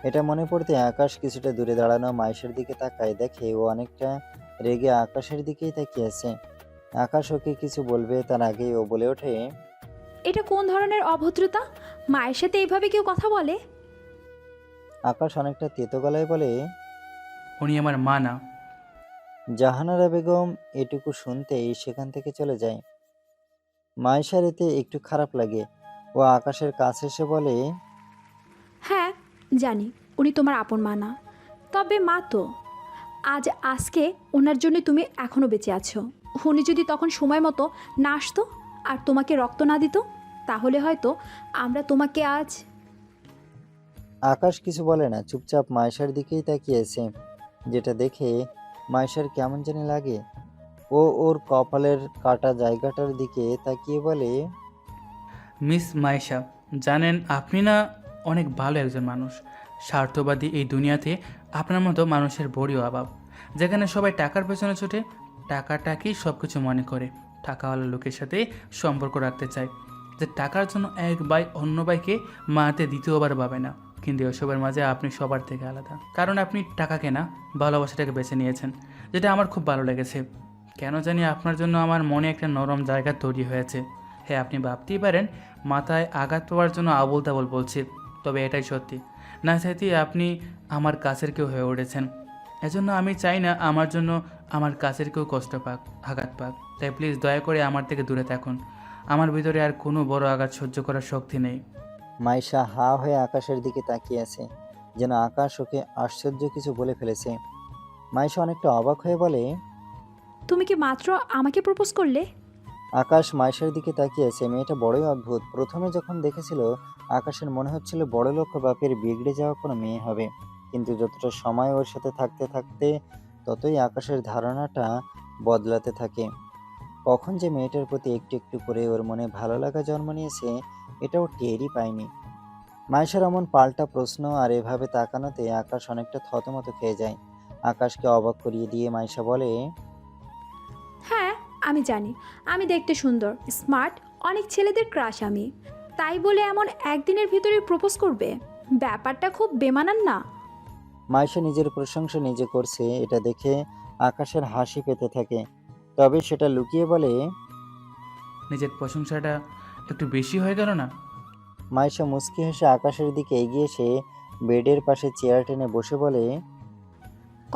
B: এটা মনে পড়তে আকাশ কিছুটা দূরে দাঁড়ানো মায়েশার দিকে তাকায়, দেখে ও অনেকটা রেগে আকাশের দিকেই তাকিয়ে আছে। আকাশ ওকে কিছু বলবে তার আগেই ও বলে ওঠে,
A: এটা কোন ধরনের অভদ্রতা? মায়ের সাথে এইভাবে কেউ কথা বলে?
B: আকাশ অনেকটা তেতো গলায় বলে,
E: উনি আমার মা না।
B: জাহানারা বেগম এটুকু শুনতেই সেখান থেকে চলে যায়। মায়েশার এতে একটু খারাপ লাগে। ও আকাশের কাছে এসে বলে,
A: হ্যাঁ জানি উনি তোমার আপন মা না, তবে মা তো। আজকে ওনার জন্য তুমি এখনও বেঁচে আছো। উনি যদি তখন সময় মতো না আসতো আর তোমাকে রক্ত না দিত, তাহলে হয়তো আমরা তোমাকে আজ।
B: আকাশ কিছু বলে না, চুপচাপ মায়েশার দিকেই তাকিয়েছে, যেটা দেখে মায়েশার কেমন জানি লাগে। ও ওর কপালের কাটা জায়গাটার দিকে তাকিয়ে বলে,
E: মিস মায়েশা, জানেন আপনি না অনেক ভালো একজন মানুষ। স্বার্থবাদী এই দুনিয়াতে আপনার মতো মানুষের বড়ই অভাব। যেখানে সবাই টাকার পেছনে ছোটে, টাকাটাকেই সব কিছু মনে করে, টাকাওয়ালা লোকের সাথে সম্পর্ক রাখতে চায়, যে টাকার জন্য এক ভাই অন্য ভাইকে মারতে দ্বিতীয়বার পাবে না। কিন্তু এসবের মাঝে আপনি সবার থেকে আলাদা, কারণ আপনি টাকাকে না ভালোবাসাটাকে বেছে নিয়েছেন, যেটা আমার খুব ভালো লেগেছে। কেন জানি আপনার জন্য আমার মনে একটা নরম জায়গা তৈরি হয়েছে। হ্যাঁ, আপনি ভাবতেই পারেন মাথায় আঘাত পাওয়ার জন্য আবোল তাবোল বলছি, তবে এটাই সত্যি। না চাইতেই আপনি আমার কাছের কেউ হয়ে উঠেছেন। এজন্য আমি চাই না আমার জন্য আমার কাছের কেউ কষ্ট পাক, আঘাত পাক। তাই প্লিজ দয়া করে আমার থেকে দূরে থাকুন। আমার ভিতরে আর কোনো বড় আঘাত সহ্য করার শক্তি নেই।
B: মাইশা হা হয়ে আকাশের দিকে তাকিয়ে আছে, যেন আকাশ ওকে আশ্চর্য কিছু বলে ফেলেছে। মাইশা অনেকটা অবাক হয়ে বলে,
A: তুমি কি মাত্র আমাকে প্রপোজ করলে?
B: আকাশ মাইশার দিকে তাকিয়ে আছে। মেয়েটা বড়ই অদ্ভুত। প্রথমে যখন দেখেছিল আকাশের মনে হচ্ছিল বড়লোক বাপের বিগড়ে যাওয়া কোনো মেয়ে হবে, কিন্তু যতটা সময় ওর সাথে থাকতে থাকতে ততই আকাশের ধারণাটা বদলাতে থাকে। কখন যে মেয়েটার প্রতি একটু একটু করে ওর মনে ভালো লাগা জন্ম নিয়েছে এটাও টেরই পায়নি। মাইশার এমন পাল্টা প্রশ্ন আর এভাবে তাকানোতে আকাশ অনেকটা থতমত খেয়ে যায়। আকাশকে অবাক করিয়ে দিয়ে মাইশা বলে,
A: হ্যাঁ, আমি জানি আমি দেখতে সুন্দর, স্মার্ট, অনেক ছেলেদের ক্রাশ আমি। তাই বলে এমন একদিনের ভিতরে প্রপোজ করবে? ব্যাপারটা খুব বেমানান না?
B: মাইশা নিজের প্রশংসা নিজে করছে এটা দেখে আকাশের হাসি পেতে থাকে, তবে সেটা লুকিয়ে বলে,
E: নিজের প্রশংসাটা একটু বেশি হয়ে গেল না?
B: মাইশা মুচকি হেসে আকাশের দিকে এগিয়ে এসে বেডের পাশে চেয়ার টেনে বসে বলে,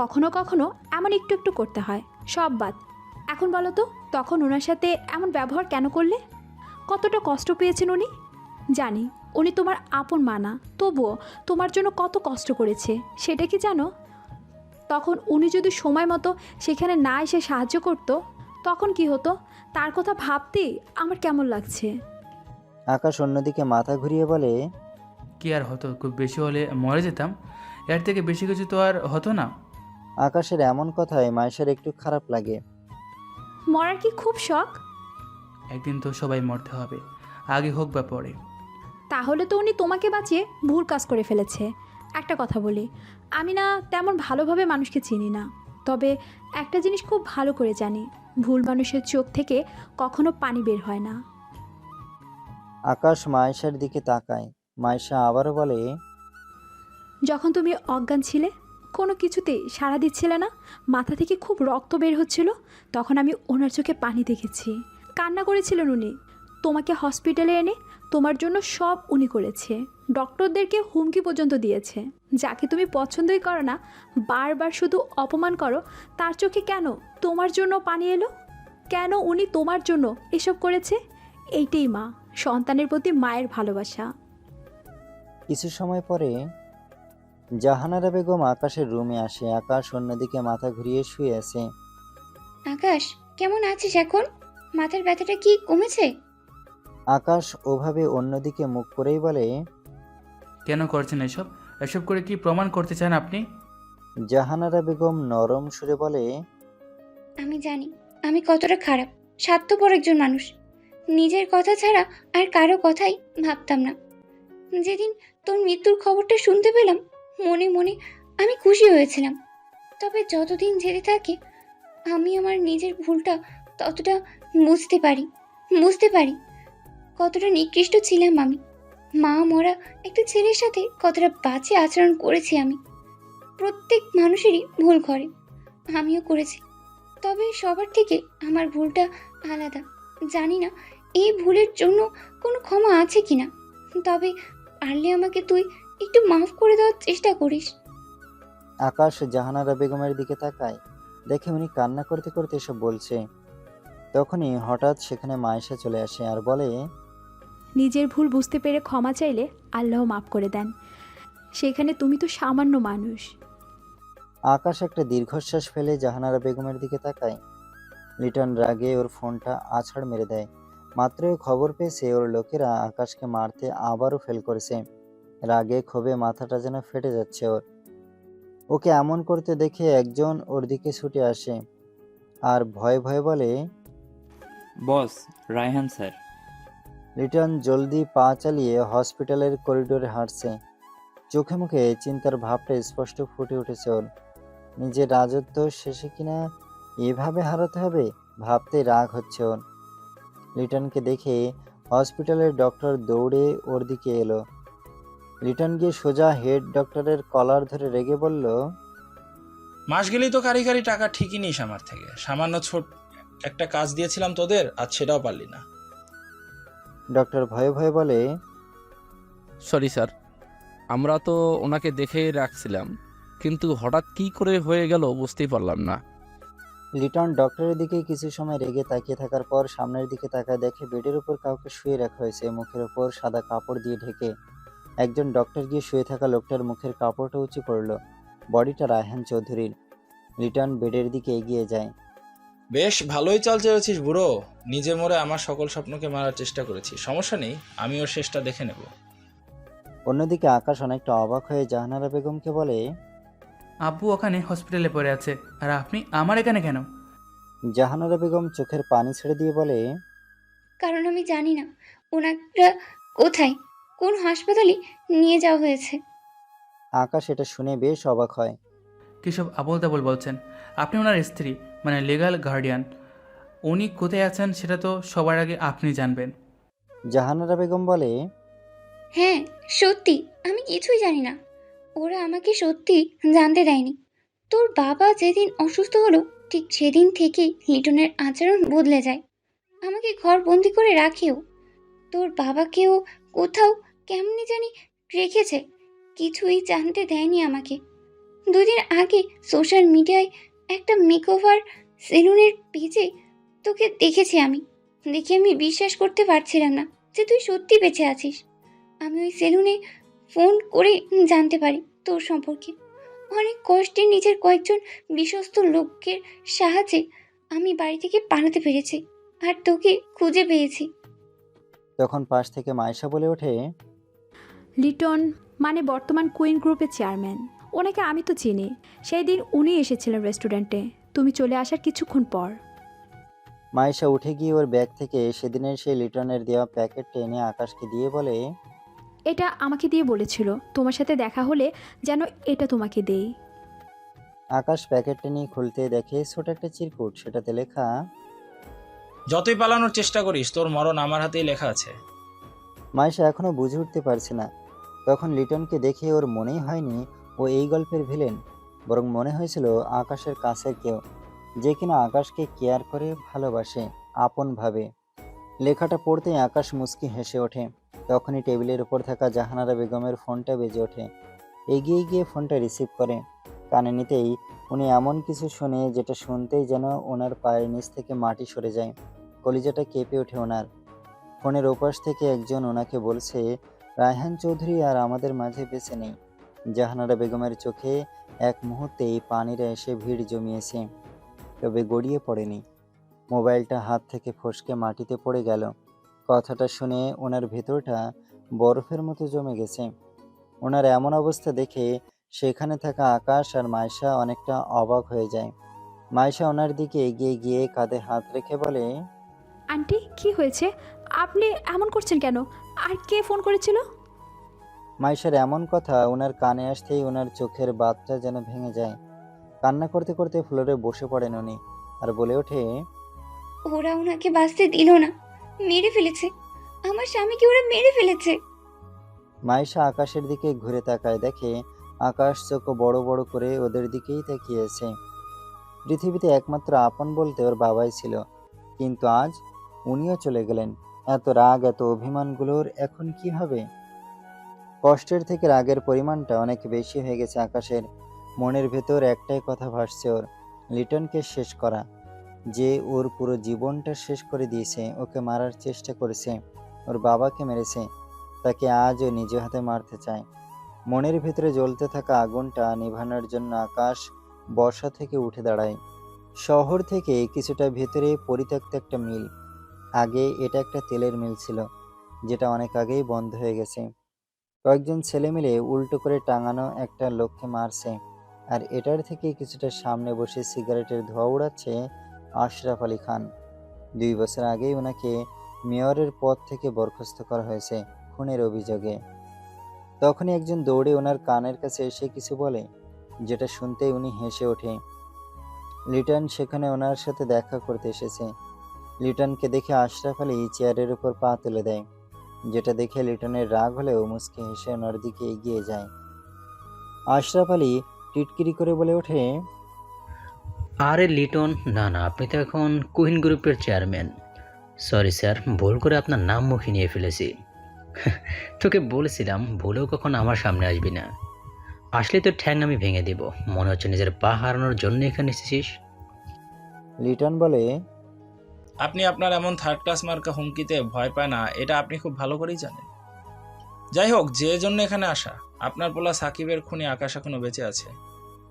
A: কখনো কখনো এমন একটু একটু করতে হয়, সব বাদ। এখন বলো তো, তখন ওনার সাথে এমন ব্যবহার কেন করলে? কতটা কষ্ট পেয়েছেন উনি? জানি উনি তোমার আপন মা না, তবুও তোমার জন্য কত কষ্ট করেছে সেটা কি জানো? তখন উনি যদি সময় মতো সেখানে না এসে সাহায্য করতো তখন কি হতো? তার কথা ভাবতেই আমার কেমন লাগছে।
B: আকাশ অন্যদিকে মাথা ঘুরিয়ে বলে,
E: কি আর হতো, খুব বেশি হলে মরে যেতাম, এর থেকে বেশি কিছু তো আর হতো না।
B: আকাশের এমন কথায় মাইশার একটু খারাপ লাগে।
A: মরার কি খুব শখ?
E: একদিন তো সবাই মরতে হবে, আগে হোক বা পরে।
A: তাহলে তো উনি তোমাকে বাঁচিয়ে ভুল কাজ করে ফেলেছে। একটা কথা বলি, আমি না তেমন ভালোভাবে মানুষকে চিনি না, তবে একটা জিনিস খুব ভালো করে জানি, ভুল মানুষের চোখ থেকে কখনো পানি বের হয় না।
B: আকাশ মাইশার দিকে তাকায়। মাইশা আবারও বলে,
A: যখন তুমি অজ্ঞান ছিলে, কোনো কিছুতেই সাড়া দিচ্ছিলে না, মাথা থেকে খুব রক্ত বের হচ্ছিল, তখন আমি ওনার চোখে পানি দেখেছি। কান্না করেছিলেন উনি। তোমাকে হসপিটালে এনে তোমার জন্য সব উনি করেছে, ডক্টরদেরকে হুমকি পর্যন্ত দিয়েছে। যাকে তুমি পছন্দই করো না, বারবার শুধু অপমান করো, তার চোখে কেন তোমার জন্য পানি এলো? কেন উনি তোমার জন্য এসব করেছে? এইটাই মা, সন্তানের প্রতি মায়ের ভালোবাসা।
B: কিছু সময় পরে জাহানারা বেগম আকাশের রুমে আসে। আকাশ অন্যদিকে মাথা ঘুরিয়ে শুয়ে আছে।
F: আকাশ, কেমন আছিস এখন? মাথার ব্যথাটা কি কমেছে?
B: আকাশ ওভাবে অন্যদিকে মুখ করেই বলে,
E: কেন করছেন এসব? এসব করে কি প্রমাণ করতে চান আপনি?
B: জাহানারা বেগম নরম সুরে বলে,
F: আমি জানি আমি কতটা খারাপ, স্বার্থপর একজন মানুষ। নিজের কথা ছাড়া আর কারো কথাই ভাবতাম না। যেদিন তোর মৃত্যুর খবরটা শুনতে পেলাম, মনে মনে আমি খুশি হয়েছিলাম। তবে যতদিন যেতে থাকে আমি আমার নিজের ভুলটা ততটা বুঝতে পারি কতটা নিকৃষ্ট ছিলাম আমি। মা মরা একটা ছেলের সাথে কতটা বাজে আচরণ করেছি আমি। প্রত্যেক মানুষেরই ভুল করে, আমিও করেছি। তবে সবার থেকে আমার ভুলটা আলাদা। জানি না এই ভুলের জন্য কোনো ক্ষমা আছে কিনা, তবে পারলে আমাকে তুই একটু মাফ করে দেওয়ার চেষ্টা করিস।
B: আকাশ জাহানারা বেগমের দিকে তাকায়, দেখে উনি কান্না করতে করতে এসব বলছে। তখনই হঠাৎ সেখানে মায়েশা চলে আসে আর বলে,
A: নিজের ভুল বুঝতে পেরে ক্ষমা চাইলে আল্লাহ মাফ করে দেন, সেখানে তুমি তো সামান্য মানুষ।
B: আকাশ একটা দীর্ঘশ্বাস ফেলে জাহানারা বেগমের দিকে তাকায়। লিটন রাগে ওর ফোনটা আছাড় মেরে দেয়। মাত্রই খবর পেয়েছে ওর লোকেরা আকাশকে মারতে আবারও ফেল করেছে। রাগে ক্ষোভে মাথাটা যেন ফেটে যাচ্ছে ওর। ওকে এমন করতে দেখে একজন ওর দিকে ছুটে আসে আর ভয়ে ভয়ে বলে,
R: বস, রায়হান স্যার।
B: লিটন জলদি পা চালিয়ে হসপিটালের করিডোরে হাঁটছে। চোখে মুখে চিন্তার ভাবটা স্পষ্ট ফুটে উঠেছে ওর। নিজের রাজত্ব শেষে কিনা এভাবে হারাতে হবে ভাবতে রাগ হচ্ছে ওর। লিটনকে দেখে হসপিটালের ডক্টর দৌড়ে ওর দিকে এলো। লিটন গিয়ে সোজা হেড ডক্টরের কলার ধরে রেগে বলল,
K: মাস গেলেই তো কারি কারি টাকা ঠিকই নিস আমার থেকে, সামান্য ছোট একটা কাজ দিয়েছিলাম তোদের, আজ সেটাও পারলি না।
B: ডক্টর ভয়ে ভয়ে বলে,
Q: সরি স্যার, আমরা তো ওনাকে দেখেই রাখছিলাম, কিন্তু হঠাৎ কি করে হয়ে গেল বুঝতেই পারলাম না।
B: লিটন ডক্টরের দিকে কিছু সময় রেগে তাকিয়ে থাকার পর সামনের দিকে তাকায় দেখে বেডের উপর কাউকে শুয়ে রাখা হয়েছে, মুখের উপর সাদা কাপড় দিয়ে ঢেকে। একজন ডক্টর গিয়ে শুয়ে থাকা লোকটার মুখের কাপড়টা উঁচু করলো। বডিটা রায়হান চৌধুরীর। লিটন বেডের দিকে এগিয়ে যায়।
K: বেশ ভালোই চাল চেয়েছিস বুড়ো, নিজে মরে আমার সকল স্বপ্নকে মারার চেষ্টা করেছিস। সমস্যা নেই, আমি ওর শেষটা দেখে নেব।
B: অন্যদিকে আকাশ অনেকটা অবাক হয়ে জাহানারা বেগমকে বলে,
E: আব্বু ওখানে হসপিটালে পড়ে আছে, আর আপনি আমার এখানে কেন?
B: জাহানারা বেগম চোখের পানি ছেড়ে দিয়ে বলে,
F: কারণ আমি জানি না ওনারা কোথায়, কোন হাসপাতালে নিয়ে যাওয়া হয়েছে।
B: আকাশ এটা শুনে বেশ অবাক হয়।
E: কিসব আবোল তাবোল বলছেন? আপনি ওনার স্ত্রী, মানে লিগ্যাল গার্ডিয়ান। উনি কোথায় আছেন সেটা তো সবার আগে আপনি জানবেন।
B: জাহানারা বেগম বলে,
F: হ্যাঁ সত্যি, আমি কিছুই জানি না। ওরা আমাকে সত্যি জানতে দেয়নি। তোর বাবা যেদিন অসুস্থ হলো ঠিক সেদিন থেকেই লিটনের আচরণ বদলে যায়। আমাকে ঘর বন্দি করে রাখেও। তোর বাবাকেও কোথাও কেমনি জানি রেখেছে, কিছুই জানতে দেয়নি আমাকে। 2 দিন আগে সোশ্যাল মিডিয়ায় একটা মেকওভার সেলুনের পেজে তোকে দেখেছি আমি। দেখে আমি বিশ্বাস করতে পারছিলাম না যে তুই সত্যি বেঁচে আছিস। আমি ওই সেলুনে ফোন করে জানতে পারি তোর সম্পর্কে। অনেক কষ্টে নিজের কয়েকজন বিশ্বস্ত লোকের সাহায্যে আমি বাড়ি থেকে পালাতে পেরেছি, আর তোকে খুঁজে পেয়েছি।
B: তখন পাশ থেকে মায়েশা বলে ওঠে,
A: লিটন মানে বর্তমান কুইন গ্রুপের চেয়ারম্যান, ওনাকে আমি তো চিনি। সেই দিন উনি এসেছিলেন রেস্টুরেন্টে তুমি চলে আসার কিছুক্ষণ পর।
B: মায়েশা উঠে গিয়ে ওর ব্যাগ থেকে সেদিনের সেই লিটনের দেওয়া প্যাকেট টেনে আকাশকে দিয়ে বলে,
A: এটা আমাকে দিয়ে বলেছিল তোমার সাথে দেখা হলে যেন এটা তোমাকে দেই।
B: আকাশ প্যাকেটটা নিয়ে খুলতে দেখে ছোট একটা চিরকুট, সেটাতে লেখা,
K: যতই পালানোর চেষ্টা করিস তোর মরণ আমার হাতেই লেখা আছে।
B: মায়েশা এখনো বুঝে উঠতে পারছে না। তখন লিটনকে দেখে ওর মনেই হয়নি ও এই গল্পের ভিলেন, বরং মনে হয়েছিল আকাশের কাছের কেউ, যে কিনা আকাশকে কেয়ার করে, ভালোবাসে, আপন ভাবে। লেখাটা পড়তেই আকাশ মুচকি হেসে ওঠে। তখনই টেবিলের উপর থাকা জাহানারা বেগমের ফোনটা বেজে ওঠে। এগিয়ে গিয়ে ফোনটা রিসিভ করে। কানে নিতেই উনি এমন কিছু শুনে যেটা শুনতেই যেন ওনার পায়ের নিচ থেকে মাটি সরে যায়। কলিজাটা কেঁপে ওঠে ওনার। ফোনের ওপাশ থেকে একজন ওনাকে বলছে, রায়হান চৌধুরী আর আমাদের মাঝে বেঁচে নেই। জাহানারা বেগমের চোখে এক মুহূর্তেই পানিরা এসে ভিড় জমিয়েছে, তবে গড়িয়ে পড়েনি। মোবাইলটা হাত থেকে ফসকে মাটিতে পড়ে গেল। কথাটা শুনে ওনার ভেতরটা বরফের মতো জমে গেছে। ওনার এমন অবস্থা দেখে সেখানে থাকা আকাশ আর মায়েশা অনেকটা অবাক হয়ে যায়। মায়েশা ওনার দিকে এগিয়ে গিয়ে কাঁধে হাত রেখে বলে,
A: আন্টি কি হয়েছে? আপনি এমন করছেন কেন? আর কে ফোন করেছিল?
B: মায়েশার এমন কথা ওনার কানে আসতেই ওনার চোখের বাঁধটা যেন ভেঙে যায়। কান্না করতে করতে ফ্লোরে বসে পড়েন উনি আর বলে ওঠে,
F: ওরা ওনাকে বাঁচতে দিল না, মেরে ফেলেছে। আমার স্বামীকে ওরা মেরে ফেলেছে।
B: মায়েশা আকাশের দিকে ঘুরে তাকায়, দেখে আকাশ চোখ বড় বড় করে ওদের দিকেই তাকিয়েছে। পৃথিবীতে একমাত্র আপন বলতে ওর বাবাই ছিল, কিন্তু আজ উনিও চলে গেলেন। এত রাগ, এত অভিমানগুলোর এখন কি হবে? কষ্টের থেকে রাগের পরিমাণটা অনেক বেশি হয়ে গেছে আকাশের। মনের ভেতর একটাই কথা ভাসছে ওর, লিটনকে শেষ করা। যে ওর পুরো জীবনটা শেষ করে দিয়েছে, ওকে মারার চেষ্টা করেছে, ওর বাবাকে মেরেছে, তাকে আজও নিজে হাতে মারতে চায়। মনের ভেতরে জ্বলতে থাকা আগুনটা নিভানোর জন্য আকাশ বর্ষা থেকে উঠে দাঁড়ায়। শহর থেকে কিছুটা ভেতরে পরিত্যক্ত একটা মিল। আগে এটা একটা তেলের মিল ছিল, যেটা অনেক আগেই বন্ধ হয়ে গেছে। কয়েকজন ছেলে মিলে উল্টো করে টাঙানো একটা লোককে মারছে, আর এটার থেকে কিছুটা সামনে বসে সিগারেটের ধোঁয়া উড়াচ্ছে আশরাফ আলী খান। 2 বছর আগেই ওনাকে মেয়রের পদ থেকে বরখাস্ত করা হয়েছে খুনের অভিযোগে। তখনই একজন দৌড়ে ওনার কানের কাছে এসে কিছু বলে, যেটা শুনতেই উনি হেসে ওঠে। লিটন সেখানে ওনার সাথে দেখা করতে এসেছে। লিটনকে দেখে আশরাফ আলী চেয়ারের উপর পা তুলে দেয়, যেটা দেখে লিটনের রাগ হলেও মুচকি হেসে ওনার দিকে এগিয়ে যায়। আশরাফ আলী টিটকিরি করে বলে ওঠে,
N: আরে লিটন, না না, আপনি তো এখন কুইন গ্রুপের চেয়ারম্যান। সরি স্যার, ভুল করে আপনার নাম মুখে নিয়ে ফেলেছি। তোকে বলেছিলাম ভুলেও কখনো আমার সামনে আসবি না। আসলে তো ঠ্যাং আমি ভেঙে দেব। মনে হচ্ছে নিজের পা হারানোর জন্য এখানে এসেছিস।
B: লিটন বলে,
K: আপনি আপনার এমন থার্ড ক্লাস মার্কা হুমকিতে ভয় পায় না, এটা আপনি খুব ভালো করেই জানেন। যাই হোক, যে জন্য এখানে আসা, আপনার পোলা সাকিবের খুনি আকাশ এখনো বেঁচে আছে।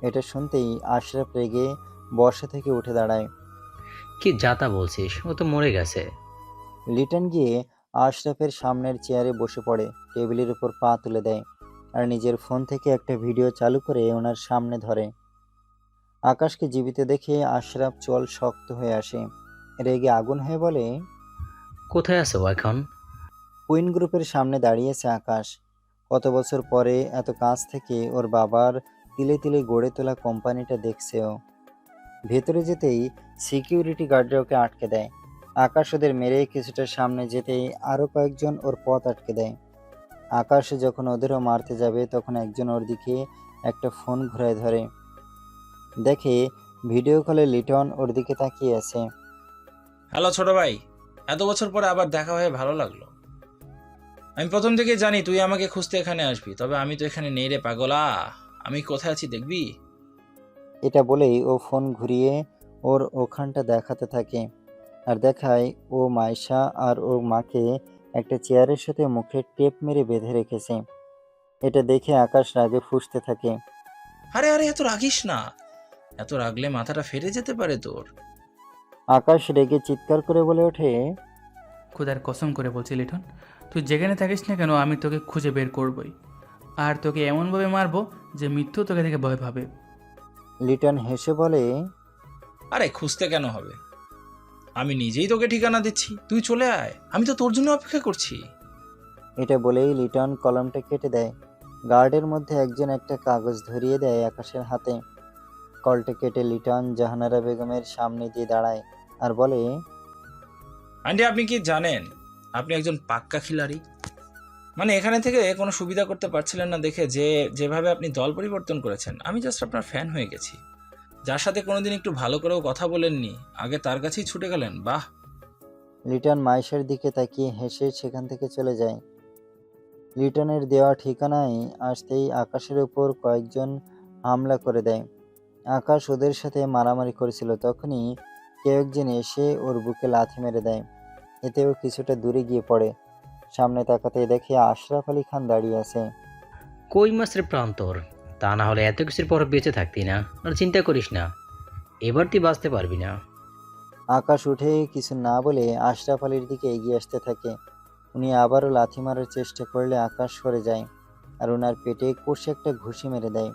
B: এটা শুনতেই আশরাফ রেগে বর্ষা থেকে উঠে দাঁড়ায়।
N: কি যাতা বলছিস, ও তো মরে গেছে।
B: লিটন গিয়ে আশরাফের সামনের চেয়ারে বসে পড়ে, টেবিলের উপর পা তুলে দেয় আর নিজের ফোন থেকে একটা ভিডিও চালু করে ওনার সামনে ধরে। আকাশকে জীবিত দেখে আশরাফ চোয়াল শক্ত হয়ে আসে, রেগে আগুন হয়ে বলে,
N: কোথায় আছে ও এখন?
B: কুইন গ্রুপের সামনে দাঁড়িয়েছে আকাশ। কত বছর পরে এত কাছ থেকে ওর বাবার তিলে তিলে গড়ে তোলা কোম্পানিটা দেখছে ও। ভেতরে যেতেই সিকিউরিটি গার্ডরা ওকে আটকে দেয়। আকাশ ওদের মেরে কিছুটা সামনে যেতেই আরও কয়েকজন ওর পথ আটকে দেয়। আকাশ যখন ওদেরও মারতে যাবে তখন একজন ওর দিকে একটা ফোন ঘুরায় ধরে, দেখে ভিডিও কলে লিটন ওর দিকে তাকিয়ে আছে।
K: হ্যালো ছোট ভাই, এত বছর পরে আবার দেখা হয়ে ভালো লাগলো। আমি প্রথম থেকে জানি তুই আমাকে খুঁজতে এখানে আসবি, তবে আমি তো এখানে নেই রে পাগলা। আমি কোথায় আছি দেখবি?
B: এটা বলেই ও ফোন ঘুরিয়ে ওর ওখানটা দেখাতে থাকে আর দেখায় ও মাইশা আর ওর মাকে একটা চেয়ারের সাথে মুখে টেপ মেরে বেঁধে রেখেছে। এটা দেখে আকাশ রাগে ফুঁসতে থাকে।
K: আরে আরে, এত রাগিস না, এত রাগলে মাথাটা ফেটে যেতে পারে তোর।
B: আকাশ রেগে চিৎকার করে বলে ওঠে,
E: খোদার কসম করে বলছি লিটন, তুই যেখানে থাকিস না কেন আমি তোকে খুঁজে বের করবই। আর তোকে এমনভাবে মারবো যে মৃত্যু তোকে দেখে ভয় পাবে।
B: লিটন হেসে বলে,
K: আরে খুঁজতে কেন হবে, আমি নিজেই তোকে ঠিকানা দিচ্ছি, তুই চলে আয়, আমি তো তোর জন্য অপেক্ষা করছি।
B: এটা বলেই লিটন কলমটা কেটে দেয়। গার্ডের মধ্যে একজন একটা কাগজ ধরিয়ে দেয় আকাশের হাতে। কলটা কেটে লিটন জাহানারা বেগমের সামনে দিয়ে দাঁড়ায় আর বলে,
K: আন্টি আপনি কি জানেন আপনি একজন পাক্কা খিলাড়ি? মানে এখানে থেকে কোনো সুবিধা করতে পারছিলেন না দেখে যেভাবে আপনি দল পরিবর্তন করেছেন, আমি জাস্ট আপনার ফ্যান হয়ে গেছি। যার সাথে কোনোদিন একটু ভালো করেও কথা বলেননি, আগে তার কাছেই ছুটে গেলেন, বাহ।
B: লিটন মাইশার দিকে তাকিয়ে হেসে সেখান থেকে চলে যায়। লিটনের দেওয়া ঠিকানায় আসতেই আকাশের উপর কয়েকজন হামলা করে দেয়। আকাশ ওদের সাথে মারামারি করেছিল, তখনই কেউ একজন এসে ওর বুকে লাথি মেরে দেয়। এতেও কিছুটা দূরে গিয়ে পড়ে। সামনে তাকাতে দেখে আশরাফ আলী খান দাঁড়িয়ে আছে।
N: কই মাসের প্রান্তর, তা না হলে এত কিছুর পর বেঁচে থাকতি না। আর চিন্তা করিস না, এবার তুই বাঁচতে পারবি না।
B: আকাশ উঠে কিছু না বলে আশরাফ আলীর দিকে এগিয়ে আসতে থাকে। উনি আবারও লাথি মারার চেষ্টা করলে আকাশ সরে যায় আর ওনার পেটে কষে একটা ঘুষি মেরে দেয়।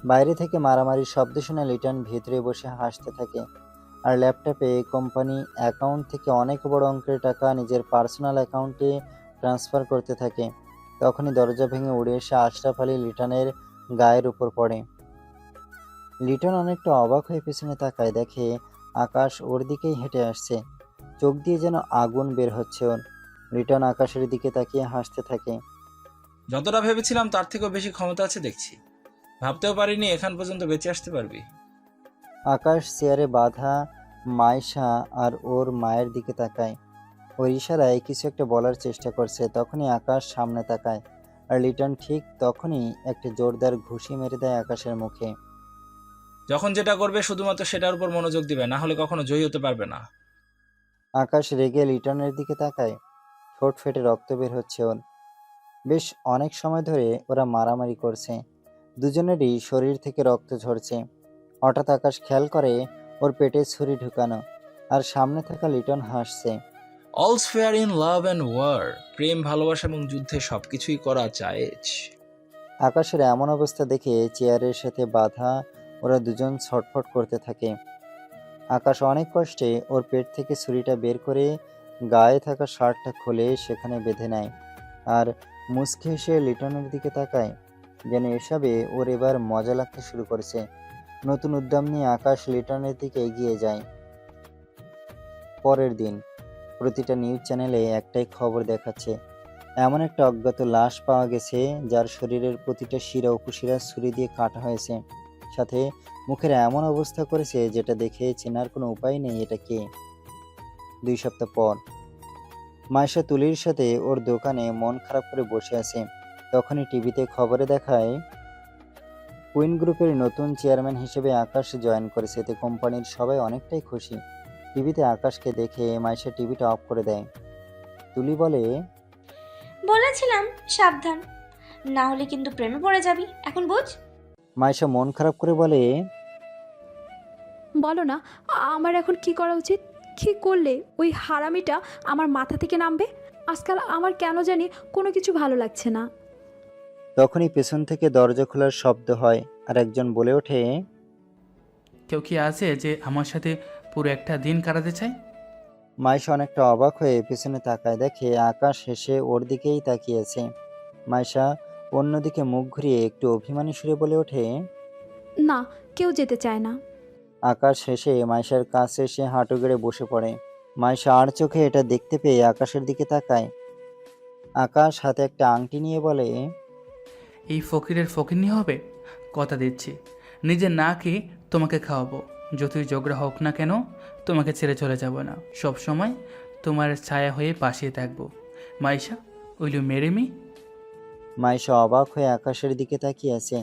B: বাইরে থেকে মারামারির শব্দ শুনে লিটন ভেতরে বসে হাসতে থাকে আর ল্যাপটপে কোম্পানি অ্যাকাউন্ট থেকে অনেক বড় অঙ্কের টাকা নিজের পার্সোনাল অ্যাকাউন্টে ট্রান্সফার করতে থাকে। তখনই দরজা ভেঙে উড়ে এসে আশরাফ আলী লিটনের গায়ের উপর পড়ে। লিটন অনেকটা অবাক হয়ে পেছনে তাকায়, দেখে আকাশ ওর দিকেই হেঁটে আসছে। চোখ দিয়ে যেন আগুন বের হচ্ছে ওর। লিটন আকাশের দিকে তাকিয়ে হাসতে থাকে।
K: যতটা ভেবেছিলাম তার থেকেও বেশি ক্ষমতা আছে দেখছি, ভাবতেও পারিনি এখান পর্যন্ত বেঁচে আসতে পারবি।
B: আকাশ চেয়ারে বাঁধা মাইশা আর ওর মায়ের দিকে তাকায়। ওর ইশারায় কিছু একটা বলার চেষ্টা করছে। তখনই আকাশ সামনে তাকায় আর লিটন ঠিক তখনই একটা জোরদার ঘুষি মেরে দেয় আকাশের মুখে।
K: যখন যেটা করবে শুধুমাত্র সেটার উপর মনোযোগ দিবে, না হলে কখনো জয়ী হতে পারবে না।
B: আকাশ রেগে লিটনের দিকে তাকায়। ঠোঁট ফেটে রক্ত বের হচ্ছে ওর। বেশ অনেক সময় ধরে ওরা মারামারি করছে, দুজনেরই শরীর থেকে রক্ত ঝরছে। হঠাৎ আকাশ খেয়াল করে ওর পেটে ছুরি ঢুকানো আর সামনে থাকা লিটন হাসছে।
K: All's fair in love and war, প্রেম ভালোবাসা এবং যুদ্ধে সবকিছুই করা জায়েজ।
B: আকাশের এমন অবস্থা দেখে চেয়ারের সাথে বাঁধা ওরা দুজন ছটফট করতে থাকে। আকাশ অনেক কষ্টে ওর পেট থেকে ছুরিটা বের করে গায়ে থাকা শার্টটা খুলে সেখানে বেঁধে নেয় আর মুচকি হেসে লিটনের দিকে তাকায়, যেন এসবে ওর এবার মজা লাগতে শুরু করেছে। নতুন উদ্যম নিয়ে আকাশ লিটনের দিকে এগিয়ে যায়। পরের দিন প্রতিটা নিউজ চ্যানেলে একটাই খবর দেখাচ্ছে, এমন একটা অজ্ঞাত লাশ পাওয়া গেছে যার শরীরের প্রতিটা শিরা উপশিরা ছুরি দিয়ে কাটা হয়েছে। সাথে মুখের এমন অবস্থা করেছে যেটা দেখে চেনার কোনো উপায় নেই এটা কে। 2 সপ্তাহ পর মাইশা তুলির সাথে ওর দোকানে মন খারাপ করে বসে আছে। তখনই টিভিতে খবরে দেখায় কুইন গ্রুপের নতুন চেয়ারম্যান হিসেবে আকাশ জয়েন করেছে। এতে কোম্পানির সবাই অনেকটাই খুশি। টিভিতে আকাশকে দেখে মাইশা টিভিটা অফ করে দেয়। তুলি বলে,
S: বলেছিলাম সাবধান, না হলে কিন্তু প্রেমে পড়ে যাবি, এখন বুঝ।
B: মাইশা মন খারাপ করে বলে,
A: বলো না আমার এখন কি করা উচিত? কি করলে ওই হারামিটা আমার মাথা থেকে নামবে? আজকাল আমার কেন জানি কোনো কিছু ভালো লাগছে না।
B: তখনই পেছন থেকে দরজা খোলার শব্দ হয় আর একজন বলে ওঠে,
E: কেউ কি আছে যে আমার সাথে পুরো একটা দিন কাটাতে চায়?
B: মাইশা অনেকটা অবাক হয়ে পেছনে তাকায়, দেখে আকাশ হেসে ওর দিকেই তাকিয়েছে। মাইশা অন্যদিকে মুখ ঘুরিয়ে একটু অভিমানী সুরে বলে ওঠে,
A: না, কেউ যেতে চায় না।
B: আকাশ হেসে মাইশার কাছে এসে হাঁটু গেড়ে বসে পড়ে। মাইশা আর চোখে এটা দেখতে পেয়ে আকাশের দিকে তাকায়। আকাশ হাতে একটা আংটি নিয়ে বলে,
E: এই ফকিরের ফকিরনি হবে? কথা দিচ্ছি, নিজে না খেয়ে তোমাকে খাওয়াবো। যতই ঝগড়া হোক না কেন তোমাকে ছেড়ে চলে যাব না, সব সময় তোমার ছায়া হয়ে পাশে থাকবো। Maisha, will you marry me?
B: Maisha অবাক হয়ে আকাশের দিকে তাকিয়ে আছে।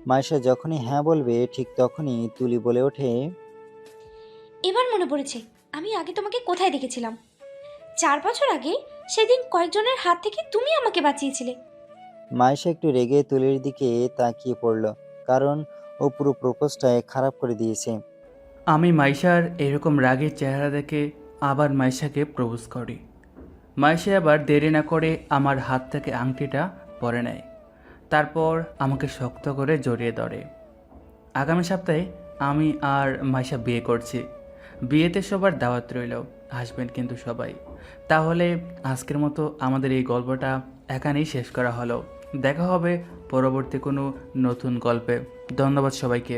B: মাইশা যখনই হ্যাঁ বলবে ঠিক তখনই তুলি বলে ওঠে,
S: এবার মনে পড়েছে আমি আগে তোমাকে কোথায় দেখেছিলাম। 4 বছর আগে সেদিন কয়েকজনের হাত থেকে তুমি আমাকে বাঁচিয়েছিলে।
B: মাইশা একটু রেগে তুলির দিকে তাকিয়ে পড়ল, কারণ ও পুরো প্রপোজটায় খারাপ করে দিয়েছে।
E: আমি মাইশার এরকম রাগের চেহারা দেখে আবার মাইশাকে প্রপোজ করি। মাইশা আবার দেরি না করে আমার হাত থেকে আংটিটা পরে নেয়, তারপর আমাকে শক্ত করে জড়িয়ে ধরে। আগামী সপ্তাহে আমি আর মাইশা বিয়ে করছি। বিয়েতে সবার দাওয়াত রইল, আসবেন কিন্তু সবাই। তাহলে আজকের মতো আমাদের এই গল্পটা এখানেই শেষ করা হলো। দেখা হবে পরবর্তী কোনো নতুন গল্পে। ধন্যবাদ সবাইকে।